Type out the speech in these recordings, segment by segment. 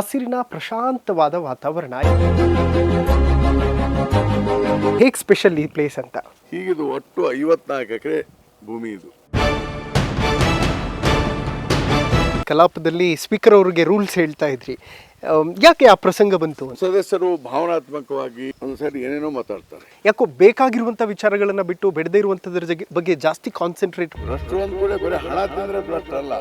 ಹಸಿರಿನ ಪ್ರಶಾಂತವಾದ ವಾತಾವರಣ. ಹೇಗೆ ಸ್ಪೆಷಲ್ ಈ ಪ್ಲೇಸ್ ಅಂತ? ಹೀಗಿದು ಒಟ್ಟು 54 ಎಕರೆ ಭೂಮಿ ಇದು. ಕಲಾಪದಲ್ಲಿ ಸ್ಪೀಕರ್ ಅವರಿಗೆ ರೂಲ್ಸ್ ಹೇಳ್ತಾ ಇದ್ರಿ, ಯಾಕೆ ಆ ಪ್ರಸಂಗ ಬಂತು? ಸದಸ್ಯರು ಭಾವನಾತ್ಮಕವಾಗಿ ಒಂದ್ಸರಿ ಏನೇನೋ ಮಾತಾಡ್ತಾರೆ. ಯಾಕೋ ಬೇಕಾಗಿರುವಂತ ವಿಚಾರಗಳನ್ನ ಬಿಟ್ಟು ಬೆಳೆದೇ ಇರುವಂತದ್ರ ಬಗ್ಗೆ ಜಾಸ್ತಿ ಕಾನ್ಸಂಟ್ರೇಟ್. ಭ್ರಷ್ಟರು ಅಂದ ಕೂಡ ಬರೀ ಹಣ ತಿಂದ್ರೆ ಭ್ರಷ್ಟ ಅಲ್ಲ,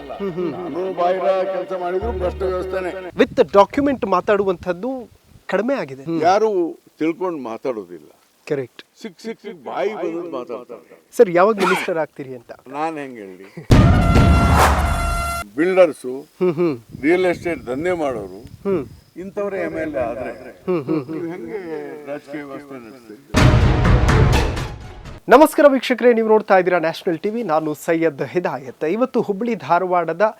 ಕಾನೂನು ಬಾಹಿರ ಕೆಲಸ ಮಾಡಿದ್ರು ಭ್ರಷ್ಟ ವ್ಯವಸ್ಥೆನೆ. ವಿತ್ ಡಾಕ್ಯುಮೆಂಟ್ ಮಾತಾಡುವಂತದ್ದು ಕಡಿಮೆ ಆಗಿದೆ. ಯಾರು ತಿಳ್ಕೊಂಡು ಮಾತಾಡೋದಿಲ್ಲ. ಕರೆಕ್ಟ್. ಸಿಕ್ ಬಾಯಿ ಬಂದು ಮಾತಾಡ್ತಾರೆ. ಸರ್, ಯಾವಾಗ ಮಿನಿಸ್ಟರ್ ಆಗ್ತೀರಿ ಅಂತ? ನಾನು ಹೆಂಗೆ ಹೇಳಿ, ಬಿಲ್ಡರ್ಸು, ರಿಯಲ್ ಎಸ್ಟೇಟ್ ದಂಧೆ ಮಾಡೋರು ಇಂಥವ್ರೆ MLA ಆದ್ರೆ ನೀವು ಹೆಂಗೆ ರಾಜಕೀಯ ವ್ಯವಸ್ಥೆ ನಡೆಸ್ತೀರಿ? ನಮಸ್ಕಾರ ವೀಕ್ಷಕರೇ, ನೀವು ನೋಡ್ತಾ ಇದ್ದೀರಾ ನ್ಯಾಷನಲ್ ಟಿವಿ. ನಾನು ಸೈಯದ್ ಹಿದಾಯತ್. ಇವತ್ತು ಹುಬ್ಬಳ್ಳಿ ಧಾರವಾಡದ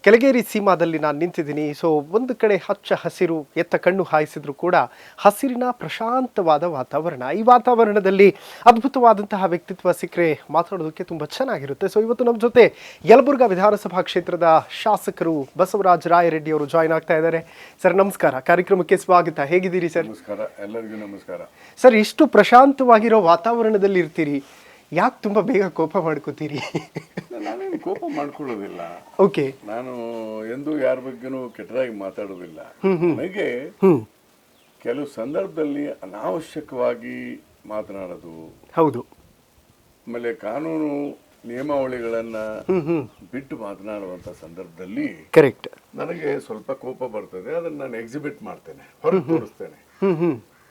ಕೆಳಗೇರಿ ಸೀಮಾದಲ್ಲಿ ನಾನು ನಿಂತಿದ್ದೀನಿ. ಸೊ ಒಂದು ಕಡೆ ಹಚ್ಚ ಹಸಿರು, ಎತ್ತ ಕಣ್ಣು ಹಾಯಿಸಿದ್ರು ಕೂಡ ಹಸಿರಿನ ಪ್ರಶಾಂತವಾದ ವಾತಾವರಣ. ಈ ವಾತಾವರಣದಲ್ಲಿ ಅದ್ಭುತವಾದಂತಹ ವ್ಯಕ್ತಿತ್ವ ಸಿಕ್ಕರೆ ಮಾತಾಡೋದಕ್ಕೆ ತುಂಬ ಚೆನ್ನಾಗಿರುತ್ತೆ. ಸೊ ಇವತ್ತು ನಮ್ಮ ಜೊತೆ ಯಲಬುರ್ಗಾ ವಿಧಾನಸಭಾ ಕ್ಷೇತ್ರದ ಶಾಸಕರು ಬಸವರಾಜ ರಾಯರೆಡ್ಡಿ ಅವರು ಜಾಯ್ನ್ ಆಗ್ತಾ ಇದ್ದಾರೆ. ಸರ್ ನಮಸ್ಕಾರ, ಕಾರ್ಯಕ್ರಮಕ್ಕೆ ಸ್ವಾಗತ. ಹೇಗಿದ್ದೀರಿ ಸರ್? ನಮಸ್ಕಾರ, ಎಲ್ಲರಿಗೂ ನಮಸ್ಕಾರ. ಸರ್, ಇಷ್ಟು ಪ್ರಶಾಂತವಾಗಿರೋ ವಾತಾವರಣದಲ್ಲಿ ಇರ್ತೀರಿ, ಯಾಕೆ ತುಂಬ ಬೇಗ ಕೋಪ ಮಾಡ್ಕೋತೀರಿ? ನಾನೇನು ಕೋಪ ಮಾಡ್ಕೊಳ್ಳೋದಿಲ್ಲ. ಓಕೆ. ನಾನು ಎಂದೂ ಯಾರ ಬಗ್ಗೆನೂ ಕೆಟ್ಟದಾಗಿ ಮಾತಾಡೋದಿಲ್ಲ. ನನಗೆ ಕೆಲವು ಸಂದರ್ಭದಲ್ಲಿ ಅನಾವಶ್ಯಕವಾಗಿ ಮಾತನಾಡೋದು, ಹೌದು, ಆಮೇಲೆ ಕಾನೂನು ನಿಯಮಾವಳಿಗಳನ್ನ ಬಿಟ್ಟು ಮಾತನಾಡುವಂತ ಸಂದರ್ಭದಲ್ಲಿ ಕರೆಕ್ಟ್, ನನಗೆ ಸ್ವಲ್ಪ ಕೋಪ ಬರ್ತದೆ. ಅದನ್ನ ನಾನು ಎಕ್ಸಿಬಿಟ್ ಮಾಡ್ತೇನೆ, ಹೊರಗೆ ತೋರಿಸ್ತೇನೆ.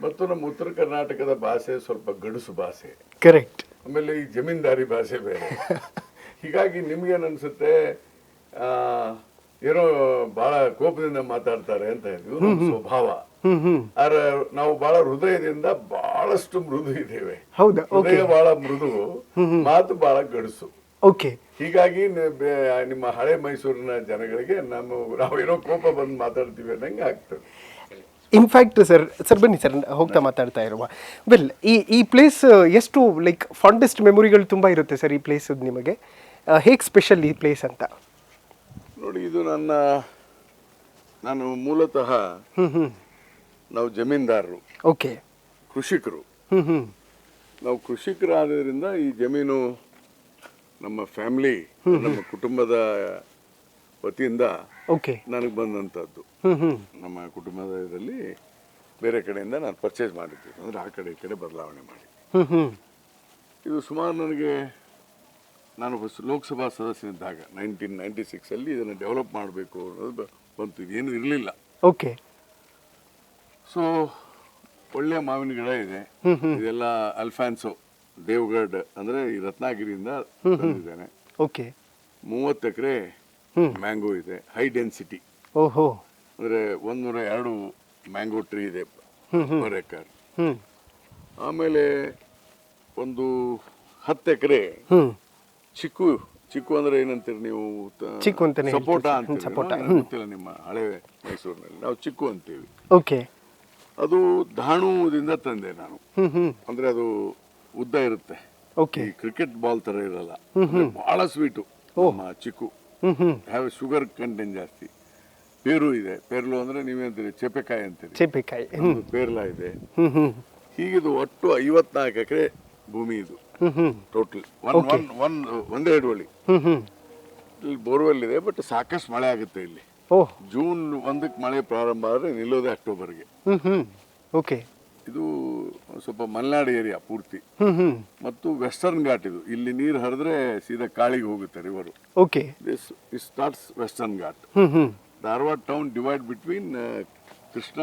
ಮತ್ತು ನಮ್ಮ ಉತ್ತರ ಕರ್ನಾಟಕದ ಭಾಷೆ ಸ್ವಲ್ಪ ಗಡುಸು ಭಾಷೆ. ಕರೆಕ್ಟ್. ಆಮೇಲೆ ಈ ಜಮೀನ್ದಾರಿ ಭಾಷೆ ಬೇರೆ. ಹೀಗಾಗಿ ನಿಮ್ಗೇನು ಅನ್ಸುತ್ತೆ, ಏನೋ ಬಹಳ ಕೋಪದಿಂದ ಮಾತಾಡ್ತಾರೆ ಅಂತ ಇದು ನಮ್ಮ ಸ್ವಭಾವ. ಆದ್ರೆ ನಾವು ಬಹಳ ಹೃದಯದಿಂದ ಬಹಳಷ್ಟು ಮೃದು ಇದ್ದೇವೆ. ಹೃದಯ ಬಹಳ ಮೃದು, ಮಾತು ಬಹಳ ಗಡುಸು. ಓಕೆ. ಹೀಗಾಗಿ ನಿಮ್ಮ ಹಳೆ ಮೈಸೂರಿನ ಜನಗಳಿಗೆ ನಾವೇನೋ ಕೋಪ ಬಂದು ಮಾತಾಡ್ತೀವಿ ಅನ್ನಂಗೆ ಆಗ್ತದೆ. ಇನ್ಫ್ಯಾಕ್ಟ್ ಸರ್ ಬನ್ನಿ ಸರ್, ಹೋಗ್ತಾ ಮಾತಾಡ್ತಾ ಇರುವ ಈ ಪ್ಲೇಸ್ ಎಷ್ಟು ಲೈಕ್ ಫಾಂಡೆಸ್ಟ್ ಮೆಮೊರಿಗಳು ತುಂಬ ಇರುತ್ತೆ ಸರ್ ಈ ಪ್ಲೇಸ್ ನಿಮಗೆ. ಹೇಗೆ ಸ್ಪೆಷಲ್ ಈ ಪ್ಲೇಸ್ ಅಂತ? ನೋಡಿ, ಇದು ನಾನು ಮೂಲತಃ ನಾವು ಜಮೀನ್ದಾರರು, ಓಕೆ, ಕೃಷಿಕರು. ನಾವು ಕೃಷಿಕರಾದ್ರಿಂದ ಈ ಜಮೀನು ನಮ್ಮ ಫ್ಯಾಮಿಲಿ, ನಮ್ಮ ಕುಟುಂಬದ ವತಿಯಿಂದ ಓಕೆ ನನಗೆ ಬಂದಂಥದ್ದು. ನಮ್ಮ ಕುಟುಂಬದ ಇದರಲ್ಲಿ ಬೇರೆ ಕಡೆಯಿಂದ ನಾನು ಪರ್ಚೇಸ್ ಮಾಡಿದ್ದೆ, ಅಂದರೆ ಆ ಕಡೆ ಈ ಕಡೆ ಬದಲಾವಣೆ ಮಾಡಿ. ಇದು ಸುಮಾರು ನನಗೆ, ನಾನು ಲೋಕಸಭಾ ಸದಸ್ಯನಿದ್ದಾಗ 1996 ಇದನ್ನು ಡೆವಲಪ್ ಮಾಡಬೇಕು ಅನ್ನೋದು ಬಂತು. ಏನು ಇರಲಿಲ್ಲ. ಓಕೆ. ಸೊ ಒಳ್ಳೆಯ ಮಾವಿನ ಗಿಡ ಇದೆ. ಇದೆಲ್ಲ ಅಲ್ಫಾನ್ಸೋ ದೇವಗಢ, ಅಂದರೆ ಈ ರತ್ನಗಿರಿಯಿಂದ ತಂದಿದ್ದೇನೆ. ಓಕೆ. 30 ಎಕರೆ ಮ್ಯಾಂಗೋ ಇದೆ, ಹೈ ಡೆನ್ಸಿಟಿ. ಓಹೋ. ಅಂದರೆ 102 ಮ್ಯಾಂಗೋ ಟ್ರೀ ಇದೆ ಪರ್ ಎಕರ್. ಆಮೇಲೆ ಒಂದು 10 ಎಕರೆ ಚಿಕ್ಕು ಅಂದ್ರೆ ಏನಂತೀರಿ ನೀವು? ಸಪೋಟ ಅಂತೀವಿ. ಗೊತ್ತಿಲ್ಲ ನಿಮ್ಮ ಹಳೆ ಮೈಸೂರಿನಲ್ಲಿ ನಾವು ಚಿಕ್ಕು ಅಂತೀವಿ. ಓಕೆ. ಅದು ಧಾಣುದಿಂದ ತಂದೆ ನಾನು. ಅಂದ್ರೆ ಅದು ಉದ್ದ ಇರುತ್ತೆ, ಈ ಕ್ರಿಕೆಟ್ ಬಾಲ್ ತರ ಇರಲ್ಲ, ಬಹಳ ಸ್ವೀಟು ಚಿಕ್ಕು. ಹ್ಯಾವ್ ಶುಗರ್ ಕಂಟೆಂಟ್ ಜಾಸ್ತಿ. ಪೇರು ಇದೆ, ಪೇರ್ಲು ಅಂದ್ರೆ ನೀವೇಂತೀರಿ ಚೆಪೆಕಾಯಿ ಅಂತೀರಿ, ಚೆಪೆಕಾಯಿ. ಪೇರ್ಲಾ ಇದೆ. ಹೀಗಿದು ಒಟ್ಟು 54 ಎಕರೆ ಭೂಮಿ ಇದು ಟೋಟಲ್. ಒಂದೇ ಹಿಡುವಳಿ. ಇಲ್ಲಿ ಬೋರ್ವೆಲ್ ಇದೆ, ಬಟ್ ಸಾಕಷ್ಟು ಮಳೆ ಆಗುತ್ತೆ ಇಲ್ಲಿ. ಜೂನ್ 1ಕ್ಕೆ ಮಳೆ ಪ್ರಾರಂಭ ಆದರೆ ನಿಲ್ಲೋದೆ ಅಕ್ಟೋಬರ್ಗೆ. ಓಕೆ. ಇದು ಸ್ವಲ್ಪ ಮಲೆನಾಡು ಏರಿಯಾ ಪೂರ್ತಿ ಮತ್ತು ವೆಸ್ಟರ್ನ್ ಘಾಟ್. ಇದು ಇಲ್ಲಿ ನೀರು ಹರಿದ್ರೆ ಸೀದಾ ಕಾಳಿಗೆ ಹೋಗುತ್ತೆ river. Okay. This starts western ghat. Dharwad town divide between Krishna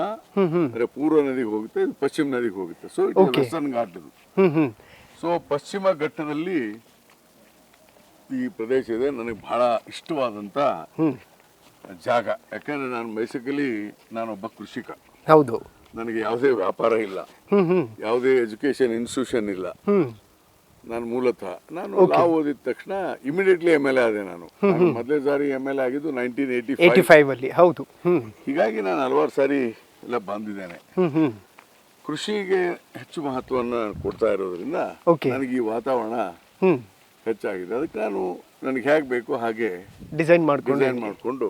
ಅಂದ್ರೆ ಪೂರ್ವ ನದಿಗೆ ಹೋಗುತ್ತೆ, ಇದು ಪಶ್ಚಿಮ ನದಿಗೆ ಹೋಗುತ್ತೆ. ಸೊ ಇಟ್ ವೆಸ್ಟರ್ನ್ ಘಾಟ್ ಇದು. ಸೊ ಪಶ್ಚಿಮ ಘಟ್ಟದಲ್ಲಿ ಈ ಪ್ರದೇಶ ಇದೆ. ನನಗೆ ಬಹಳ ಇಷ್ಟವಾದಂತ ಜಾಗ. ಯಾಕಂದ್ರೆ ನಾನು ಬೇಸಿಕಲಿ ನಾನೊಬ್ಬ ಕೃಷಿಕ. ಹೌದು. ನನಗೆ ಯಾವುದೇ ವ್ಯಾಪಾರ ಇಲ್ಲ, ಯಾವುದೇ ಎಜುಕೇಶನ್ ಇನ್ಸ್ಟಿಟ್ಯೂಷನ್ ಇಲ್ಲ. ನಾನು ಮೂಲತಃ ಲಾ ಓದಿದ ತಕ್ಷಣ ಇಮಿಡಿಯೇಟ್ಲಿ MLA ಆದೆ. ನಾನು ಮೊದಲೇ ಸಾರಿ MLA ಆಗಿದ್ದು 1985 ಅಲ್ಲಿ. ಹೌದು. ಹೀಗಾಗಿ ನಾನು ಹಲವಾರು ಸಾರಿ ಎಲ್ಲ ಬಂದಿದ್ದೇನೆ. ಕೃಷಿಗೆ ಹೆಚ್ಚು ಮಹತ್ವವನ್ನು ಕೊಡ್ತಾ ಇರೋದ್ರಿಂದ ನನಗೆ ಈ ವಾತಾವರಣ ಹೆಚ್ಚಾಗಿದೆ. ಅದಕ್ಕೆ ನನಗೆ ಹೇಗೆ ಬೇಕೋ ಹಾಗೆ ಡಿಸೈನ್ ಮಾಡ್ಕೊಂಡು ಡಿಸೈನ್ ಮಾಡಿಕೊಂಡು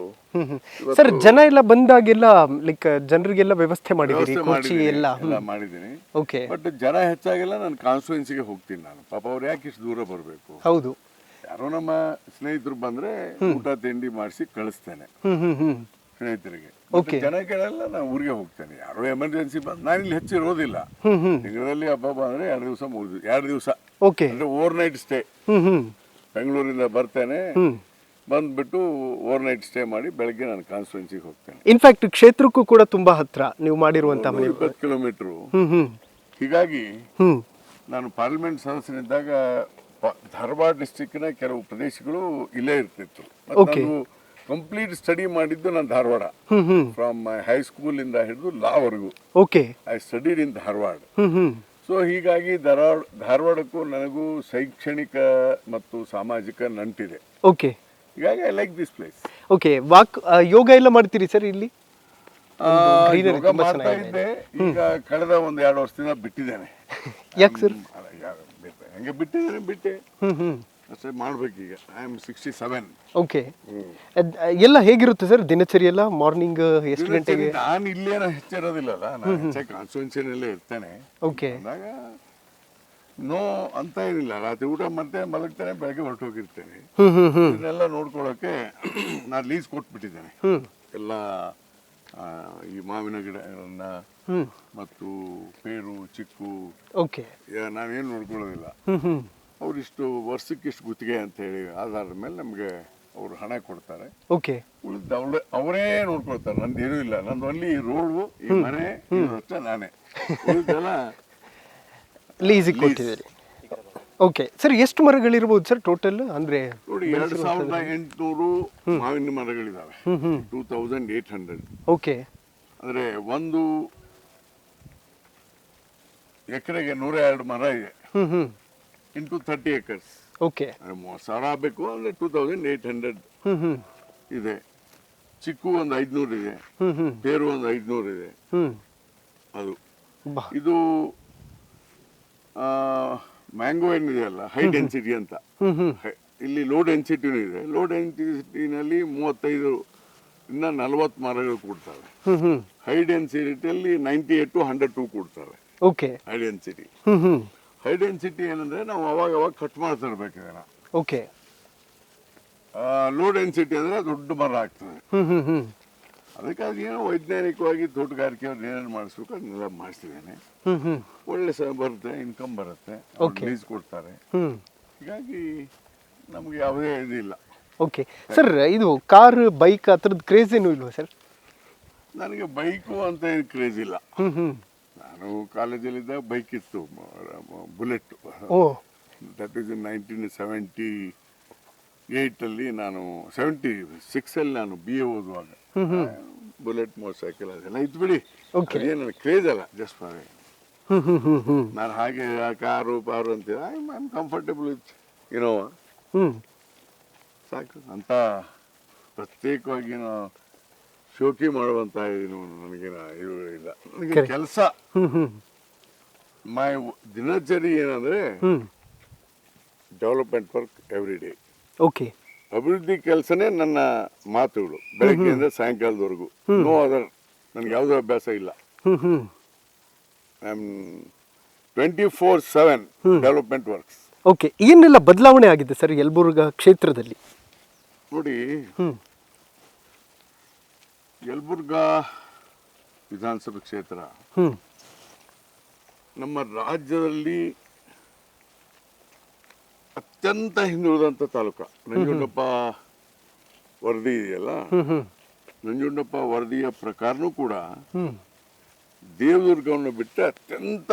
ಸರ್ ಜನ ಎಲ್ಲ ಬಂದಾಗೆಲ್ಲ ಲೈಕ್ ಜನರಿಗೆಲ್ಲ ವ್ಯವಸ್ಥೆ ಮಾಡಿದ್ದೀರಿ ಕುರ್ಚಿ ಎಲ್ಲ ಮಾಡಿದ್ದೀನಿ. ಓಕೆ ಬಟ್ ಜನ ಹೆಚ್ಚಾಗೆಲ್ಲ ನಾನು ಕಾನ್ಸ್ಟಿಟ್ಯೂನ್ಸಿಗೆ ಹೋಗ್ತೀನಿ ನಾನು. ಪಾಪ ಅವ್ರು ಯಾಕೆ ಇಷ್ಟು ದೂರ ಬರಬೇಕು? ಹೌದು. ಯಾರೋ ನಮ್ಮ ಸ್ನೇಹಿತರು ಬಂದ್ರೆ ಊಟ ತಿಂಡಿ ಮಾಡಿಸಿ ಕಳಿಸ್ತೇನೆ ಸ್ನೇಹಿತರಿಗೆ. ಜನಗಳೆಲ್ಲ ನಾನು ಊರಿಗೆ ಹೋಗ್ತೇನೆ. ಯಾರೋ ಎಮರ್ಜೆನ್ಸಿ ಬಂದ್ ನಾನು ಇಲ್ಲಿ ಹೆಚ್ಚಿರೋದಿಲ್ಲ. ತಿಂಗಳಲ್ಲಿ ಹಬ್ಬ ಬಂದ್ರೆ 2 ದಿವಸ ಓಕೆ ಅಂದ್ರೆ ಓವರ್ ನೈಟ್ ಸ್ಟೇ. ಬೆಂಗಳೂರಿಂದ ಬರ್ತೇನೆ, ಬಂದ್ಬಿಟ್ಟು ಓವರ್ ನೈಟ್ ಸ್ಟೇ ಮಾಡಿ ಬೆಳಗ್ಗೆ ನಾನು ಕಾನ್ಸ್ಟಿಟ್ಯೂನ್ಸಿಗೆ ಹೋಗ್ತೇನೆ. ಇನ್ಫ್ಯಾಕ್ಟ್ ಕ್ಷೇತ್ರಕ್ಕೂ ಕೂಡ ತುಂಬಾ ಹತ್ರ ನೀವು ಮಾಡಿರುವಂತ ಮನೆ, 20 ಕಿಲೋಮೀಟರ್. ಹೀಗಾಗಿ ನಾನು ಪಾರ್ಲಿಮೆಂಟ್ ಸದಸ್ಯನಿದ್ದಾಗ ಧಾರವಾಡ ಡಿಸ್ಟಿಕ್ನ ಕೆಲವು ಪ್ರದೇಶಗಳು ಇಲ್ಲೇ ಇರ್ತಿತ್ತು. ಕಂಪ್ಲೀಟ್ ಸ್ಟಡಿ ಮಾಡಿದ್ದು ನಾನು ಧಾರವಾಡ. ಫ್ರಮ್ ಹೈಸ್ಕೂಲ್ ಇಂದ ಹಿಡಿದು ಲಾವರೆಗೂ I studied in Dharwad. So ಹೀಗಾಗಿ ಧಾರವಾಡಕ್ಕೂ ನನಗೂ ಶೈಕ್ಷಣಿಕ ಮತ್ತು ಸಾಮಾಜಿಕ ನಂಟಿದೆ. ಓಕೆ, ಹೀಗಾಗಿ I like this place. Okay, yoga ಎಲ್ಲ ಮಾಡ್ತೀರಿ ಸರ್ ಇಲ್ಲಿ? ಯೋಗ ಮಾಡ್ತಾ ಇದ್ದೆ, ಈಗ ಕಳೆದ 1-2 ವರ್ಷದಿಂದ ಬಿಟ್ಟಿದ್ದೇನೆ. ಯಾಕೆ ಸರ್? ಹಂಗೆ ಬಿಟ್ಟೆ ಅಷ್ಟೇ. ಮಾಡ್ಬೇಕೀಗ. I am 67. ಓಕೆ, ಎಲ್ಲ ಹೇಗಿರುತ್ತೆ ಸರ್ ದಿನಚರಿ ಎಲ್ಲ? ಮಾರ್ನಿಂಗ್ ಎಷ್ಟು ಗಂಟೆಗೆ? ನಾನು ಇಲ್ಲೇನೋ ಹೆಚ್ಚಿರೋದಿಲ್ಲಲ್ಲ, ನಾನು ಹೆಚ್ಚಾಗಿ ಕಾನ್ಸ್ಟಿಟ್ಯೂನ್ಸಿನಲ್ಲೇ ಇರ್ತೇನೆ. ಓಕೆ, ಅಂದಾಗ ನೋ ಅಂತ ಏನಿಲ್ಲ. ರಾತ್ರಿ ಊಟ ಮಾಡ್ತೇನೆ, ಮಲಗ್ತೇನೆ, ಬೆಳಗ್ಗೆ ಹೊರಟೋಗಿರ್ತೇನೆ. ಇದನ್ನೆಲ್ಲ ನೋಡ್ಕೊಳ್ಳೋಕೆ ನಾನು ಲೀಸ್ ಕೊಟ್ಬಿಟ್ಟಿದ್ದೇನೆ ಎಲ್ಲ. ಈ ಮಾವಿನ ಗಿಡಗಳನ್ನ ಮತ್ತು ಪೇರು, ಚಿಕ್ಕು, ಓಕೆ, ನಾವೇನು ನೋಡ್ಕೊಳ್ಳೋದಿಲ್ಲ. ಅವ್ರಿಷ್ಟು ವರ್ಷಕ್ಕಿಷ್ಟು ಗುತ್ತಿಗೆ ಅಂತ ಹೇಳಿ ಆಧಾರದ ಮೇಲೆ ನಮಗೆ ಅವರು ಹಣ ಕೊಡ್ತಾರೆ. ಓಕೆ, ಉಳಿದ ಅವರೇ ನೋಡ್ಕೊಳ್ತಾರೆ. ನಂದು ಏನೂ ಇಲ್ಲ. ನಂದು ಅಲ್ಲಿ ರೋಡು, ಈ ಮನೆ ಅಷ್ಟೇ, ನಾನೇ. ಉಳಿದೆಲ್ಲ ಲೀಸಿಗೆ ಕೊಟ್ಟಿದ್ದೀರಿ. ಓಕೆ ಸರ್, ಎಷ್ಟು ಮರಗಳಿರ್ಬೋದು ಸರ್ ಟೋಟಲ್? ಅಂದ್ರೆ ನೋಡಿ, 2800 ಮಾವಿನ ಮರಗಳಿದಾವೆ. 2800. ಓಕೆ, ಅಂದ್ರೆ 1 ಎಕರೆಗೆ 102 ಮರ ಇದೆ. Into 30 acres. ಓಕೆ, 30,000 ಆಗಬೇಕು ಅಂದ್ರೆ 2800 ಇದೆ. ಚಿಕ್ಕು ಒಂದು 500 ಇದೆ, ಪೇರು ಒಂದು 500 ಇದೆ. ಅದು ಇದು ಮ್ಯಾಂಗೋ ಏನಿದೆಯಲ್ಲ, ಹೈ ಡೆನ್ಸಿಟಿ ಅಂತ. ಇಲ್ಲಿ ಲೋ ಡೆನ್ಸಿಟಿನೂ ಇದೆ. ಲೋ ಡೆನ್ಸಿಟಿನಲ್ಲಿ 35 ಇಂದ 40 ಮರಗಳು ಕೂಡ್ತವೆ. ಹೈ ಡೆನ್ಸಿಟಿಯಲ್ಲಿ 98 to 102 ಕೂಡ್ತವೆ. Okay, high density. High density ಏನಂದ್ರೆ ನಾವು ಅವಾಗ ಕಟ್ ಮಾಡ್ತಾ ಇರ್ಬೇಕು ಇದನ್ನ. ಓಕೆ, ಲೋ ಡೆನ್ಸಿಟಿ ಅಂದ್ರೆ ದೊಡ್ಡ ಮರ ಆಗ್ತದೆ. ಅದಕ್ಕಾಗಿ ಏನೋ ವೈಜ್ಞಾನಿಕವಾಗಿ ತೋಟಗಾರಿಕೆ ಅವ್ರು ಏನೇನು ಮಾಡಿಸ್ಬೇಕು ಅದನ್ನೆಲ್ಲ ಮಾಡಿಸ್ತಿದ್ದೇನೆ. ಒಳ್ಳೆ ಬರುತ್ತೆ, ಇನ್ಕಮ್ ಬರುತ್ತೆ, ಲೀಸ್ ಕೊಡ್ತಾರೆ. ಹೀಗಾಗಿ ನಮ್ಗೆ ಯಾವುದೇ ಇದಿಲ್ಲ. ಓಕೆ ಸರ್, ಇದು ಕಾರ್, ಬೈಕ್ ಆ ಥರದ್ದು ಕ್ರೇಜ್ ಏನೂ ಇಲ್ವಾ ಸರ್? ನನಗೆ ಬೈಕು ಅಂತ ಏನು ಕ್ರೇಜ್ ಇಲ್ಲ. ನಾನು ಕಾಲೇಜಲ್ಲಿದ್ದಾಗ ಬೈಕ್ ಇತ್ತು, ಬುಲೆಟ್. ದಟ್ ಈಸ್ ಇನ್ 1978 ಅಲ್ಲಿ. ನಾನು 76 ಅಲ್ಲಿ ನಾನು BA ಓದುವಾಗ ಬುಲೆಟ್ ಮೋಟರ್ ಸೈಕಲ್ ಅದೆಲ್ಲ ಇತ್ತು ಬಿಡಿ. ಅದೇನು ನನಗೆ ಕ್ರೇಜ್ ಅಲ್ಲ, ಜಸ್ಟ್ ಫಾರ್ ನಾನು ಹಾಗೆ ಕಾರು ಪಾರು ಅಂತೀರ. I am comfortable with Innova, ಸಾಕು ಅಂತ. ಪ್ರತ್ಯೇಕವಾಗಿ ನಾವು ಶೋಕಿ ಮಾಡುವಂತ ನನಗೇನ ಇಲ್ಲ. ನನಗೆ ಕೆಲಸ, ಮೈ ದಿನಚರಿ ಏನಂದ್ರೆ development work every day. Okay, ಅಭಿವೃದ್ಧಿ ಕೆಲಸನೇ ನನ್ನ ಮಾತುಗಳು, ಬೆಳಗ್ಗೆಯಿಂದ ಸಾಯಂಕಾಲದವರೆಗೂ. No other. ನನಗೆ ಯಾವುದೋ ಅಭ್ಯಾಸ ಇಲ್ಲ. I am 24/7 development works. Okay, ಏನೆಲ್ಲ ಬದಲಾವಣೆ ಆಗಿದೆ ಸರ್ ಯಲಬುರ್ಗಾ ಕ್ಷೇತ್ರದಲ್ಲಿ? ನೋಡಿ, ಯಲಬುರ್ಗಾ ವಿಧಾನಸಭಾ ಕ್ಷೇತ್ರ ನಮ್ಮ ರಾಜ್ಯದಲ್ಲಿ ಅತ್ಯಂತ ಹಿಂದುಳಿದಂತ ತಾಲೂಕ. ನಂಜುಂಡಪ್ಪ ವರದಿ ಇದೆಯಲ್ಲ, ನಂಜುಂಡಪ್ಪ ವರದಿಯ ಪ್ರಕಾರನೂ ಕೂಡ ದೇವದುರ್ಗವನ್ನು ಬಿಟ್ಟು ಅತ್ಯಂತ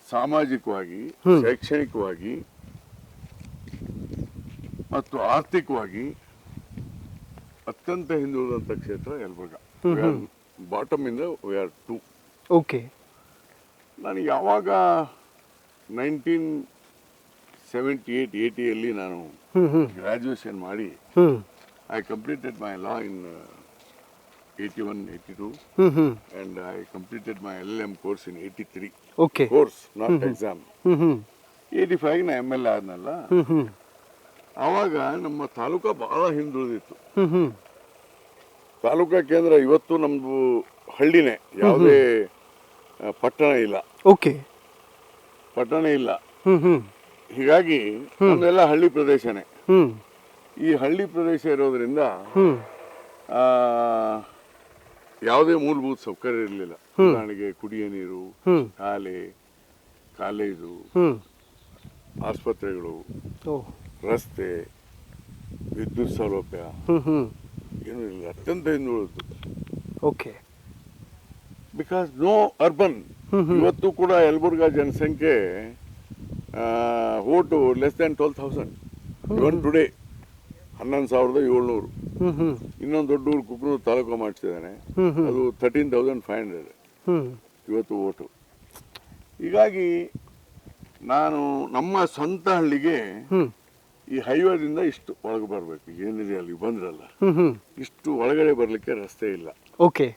ಸಾಮಾಜಿಕವಾಗಿ, ಶೈಕ್ಷಣಿಕವಾಗಿ ಮತ್ತು ಆರ್ಥಿಕವಾಗಿ ಅತ್ಯಂತ ಹಿಂದುಳಿದಂತ ಕ್ಷೇತ್ರ ಯಲಬುರ್ಗಾ. ಬಾಟಮ್ ಇಂದ ವಿ ಆರ್ 2. ಓಕೆ, ನಾನು ಯಾವಾಗ 1978-80 ನಾನು ಗ್ರಾಜುಯೇಷನ್ ಮಾಡಿ, I completed my law in 81-82 and I completed my LLM course in 83. Okay, course, not exam. 85 ನಾ ML ಆದ್ನಲ್ಲ. ಆವಾಗ ನಮ್ಮ ತಾಲೂಕಾ ಬಹಳ ಹಿಂದುಳಿದಿತ್ತು. ಹ್ಮ್ ಹ್ಮ್ ತಾಲೂಕಾ ಕೇಂದ್ರ ಇವತ್ತು ನಮ್ದು ಹಳ್ಳಿನೇ, ಯಾವುದೇ ಪಟ್ಟಣ ಇಲ್ಲ. ಓಕೆ. ಪಟ್ಟಣ ಇಲ್ಲ. ಹ್ಮ್ ಹ್ಮ್ ಹೀಗಾಗಿ ನಮ್ದೆಲ್ಲ ಹಳ್ಳಿ ಪ್ರದೇಶನೇ. ಹ್ಮ್ ಈ ಹಳ್ಳಿ ಪ್ರದೇಶ ಇರೋದ್ರಿಂದ ಹ್ಮ್ ಆ, ಯಾವುದೇ ಮೂಲಭೂತ ಸೌಕರ್ಯ ಇರಲಿಲ್ಲ. ಉದಾಹರಣೆಗೆ ಕುಡಿಯ ನೀರು, ಹ್ಮ್ ಶಾಲೆ, ಕಾಲೇಜು, ಹ್ಮ್ ಆಸ್ಪತ್ರೆಗಳು, ಓ ರಸ್ತೆ, ವಿದ್ಯುತ್ ಸೌಲಭ್ಯ ಹ್ಮ್ ಹ್ಮ್ ಏನೂ ಇಲ್ಲ. ಅತ್ಯಂತ ಹಿಂದುಳಿದು. ಓಕೆ. Because no urban. ಇವತ್ತು ಕೂಡ ಯಲಬುರ್ಗಾ ಜನಸಂಖ್ಯೆ ಓಟು ಲೆಸ್ ದ್ಯಾನ್ 12,000 ಇವನ್ ಟುಡೇ. 11,700. ಹ್ಮ್ ಹ್ಮ್ ಇನ್ನೊಂದು ದೊಡ್ಡ ಊರು ಕುಕ್ನೂರು ತಾಲೂಕು ಮಾಡಿಸಿದ್ದಾನೆ, ಹ್ಮ್ ಹ್ಮ್ ಅದು 13,500 ಹ್ಮ್ ಇವತ್ತು ಓಟು. ಹೀಗಾಗಿ ನಾನು ನಮ್ಮ ಸ್ವಂತ ಹಳ್ಳಿಗೆ ಹ್ಮ್ ಈ ಹೈವೇದಿಂದ ಇಷ್ಟು ಒಳಗೆ ಬರಬೇಕು. ಏನಿದೆ ಅಲ್ಲಿ ಬಂದ್ರಲ್ಲ, ಹ್ಮ್ ಹ್ಮ್ ಇಷ್ಟು ಒಳಗಡೆ ಬರಲಿಕ್ಕೆ ರಸ್ತೆ ಇಲ್ಲ. ಓಕೆ.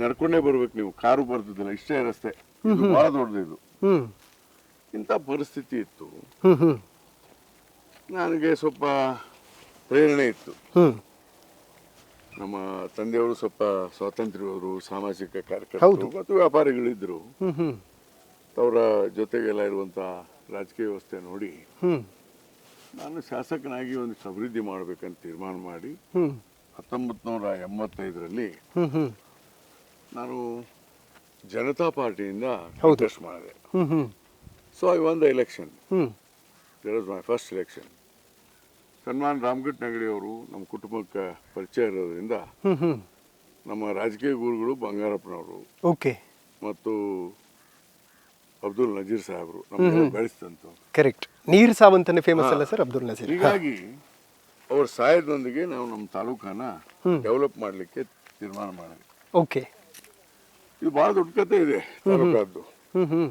ನಡ್ಕೊಂಡೇ ಬರ್ಬೇಕು ನೀವು, ಕಾರು ಬರ್ತಿದ್ದಿಲ್ಲ, ಇಷ್ಟೇ ರಸ್ತೆ. ಇದು ಬಹಳ ದೊಡ್ಡದಿದು. ಹ್ಮ್ ಇಂಥ ಪರಿಸ್ಥಿತಿ ಇತ್ತು. ಹ್ಮ್ ಹ್ಮ್ ನನಗೆ ಸ್ವಲ್ಪ ಪ್ರೇರಣೆ ಇತ್ತು. ಹ್ಮ್ ನಮ್ಮ ತಂದೆಯವರು ಸ್ವಲ್ಪ ಸ್ವಾತಂತ್ರ್ಯವರು, ಸಾಮಾಜಿಕ ಹೌದು. ಕಾರ್ಯಕರ್ತರು ಮತ್ತು ವ್ಯಾಪಾರಿಗಳಿದ್ದರು. ಹ್ಮ್ ಹ್ಮ್ ಅವರ ಜೊತೆಗೆಲ್ಲ ಇರುವಂಥ ರಾಜಕೀಯ ವ್ಯವಸ್ಥೆ ನೋಡಿ ಹ್ಮ್ ನಾನು ಶಾಸಕನಾಗಿ ಒಂದಿಷ್ಟು ಅಭಿವೃದ್ಧಿ ಮಾಡಬೇಕಂತ ತೀರ್ಮಾನ ಮಾಡಿ ಹ್ಮ್ 1985ರಲ್ಲಿ ಹ್ಮ್ ಹ್ಮ್ ನಾನು ಜನತಾ ಪಾರ್ಟಿಯಿಂದ ಹೌದು. ಕಂಟೆಸ್ಟ್ ಮಾಡಿದೆ. Hmm hmm so I won the election. Hmm that was my first election. ಸನ್ಮಾನ್ ರಾಮಘಟ್ ನಗಡಿ ಅವರು ನಮ್ಮ ಕುಟುಂಬಕ್ಕೆ ಪರಿಚಯ ಇರೋದ್ರಿಂದ ಹ್ಮ್ ಹ್ಮ್ ನಮ್ಮ ರಾಜಕೀಯ ಗುರುಗಳು ಬಂಗಾರಪ್ಪನವರು ಓಕೆ. ಮತ್ತು ಅಬ್ದುಲ್ ನಜೀರ್ ಸಾಹೇಬರು ನಮ್ಗೆ ಬೆಳೆಸಿದಂತು. ಕರೆಕ್ಟ್. ನೀರ್ ಸಾವಂತನೇ ಫೇಮಸ್ ಅಲ್ಲ ಸರ್ ಅಬ್ದುಲ್ ನಜೀರ್. ಹೀಗಾಗಿ ಅವ್ರ ಸಹಾಯದೊಂದಿಗೆ ನಾವು ನಮ್ಮ ತಾಲೂಕನ್ನ ಡೆವಲಪ್ ಮಾಡಲಿಕ್ಕೆ ತೀರ್ಮಾನ ಮಾಡಿದ್ವಿ. ಓಕೆ. ಇದು ಬಹಳ ದೊಡ್ಡ ಕಥೆ ಇದೆ ತಾಲೂಕಾದ್ದು. ಹ್ಮ್ ಹ್ಮ್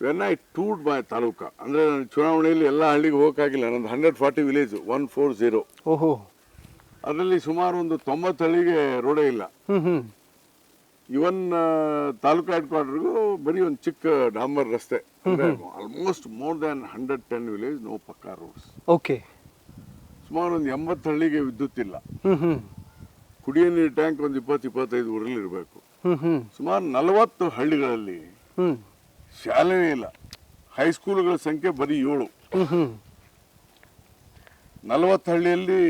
ವೆನ್ ಐ ಟೂರ್ಡ್ ಮೈ ತಾಲೂಕಾ, ಅಂದ್ರೆ ನಾನು ಚುನಾವಣೆಯಲ್ಲಿ ಎಲ್ಲ ಹಳ್ಳಿಗೆ ಹೋಗಕ್ಕಾಗಿಲ್ಲ. ನಂದು 140 ವಿಲೇಜ್ 140. ಓಹೋ. ಅದರಲ್ಲಿ ಸುಮಾರು ಒಂದು 90 ಹಳ್ಳಿಗೆ ರೋಡೇ ಇಲ್ಲ. ಹ್ಮ್ ಹ್ಮ್ ಇವನ್ ತಾಲೂಕು ಹೆಡ್ ಕ್ವಾರ್ಟರ್ಗೂ ಬರೀ ಒಂದು ಚಿಕ್ಕ ಡಾಂಬರ್ ರಸ್ತೆ. ಅಂದ್ರೆ almost more than 110 village no pucca roads. Okay. ಸುಮಾರು ಒಂದು 80 ಹಳ್ಳಿಗೆ ವಿದ್ಯುತ್ ಇಲ್ಲ. ಹ್ಮ್ ಹ್ಮ್ ಕುಡಿಯೋ ನೀರು ಟ್ಯಾಂಕ್ ಒಂದು 20-25 ಊರಲ್ಲಿ ಇರಬೇಕು. ಹ್ಮ್ ಹ್ಮ್ ಸುಮಾರು 40 ಹಳ್ಳಿಗಳಲ್ಲಿ ಹ್ಮ್ ಶಾಲೆನೇ ಇಲ್ಲ. ಹೈಸ್ಕೂಲ್ಗಳ ಸಂಖ್ಯೆ ಬರೀ 7. ಹ್ಮ್ ಹ್ಮ್ 40 ಹಳ್ಳಿಯಲ್ಲಿ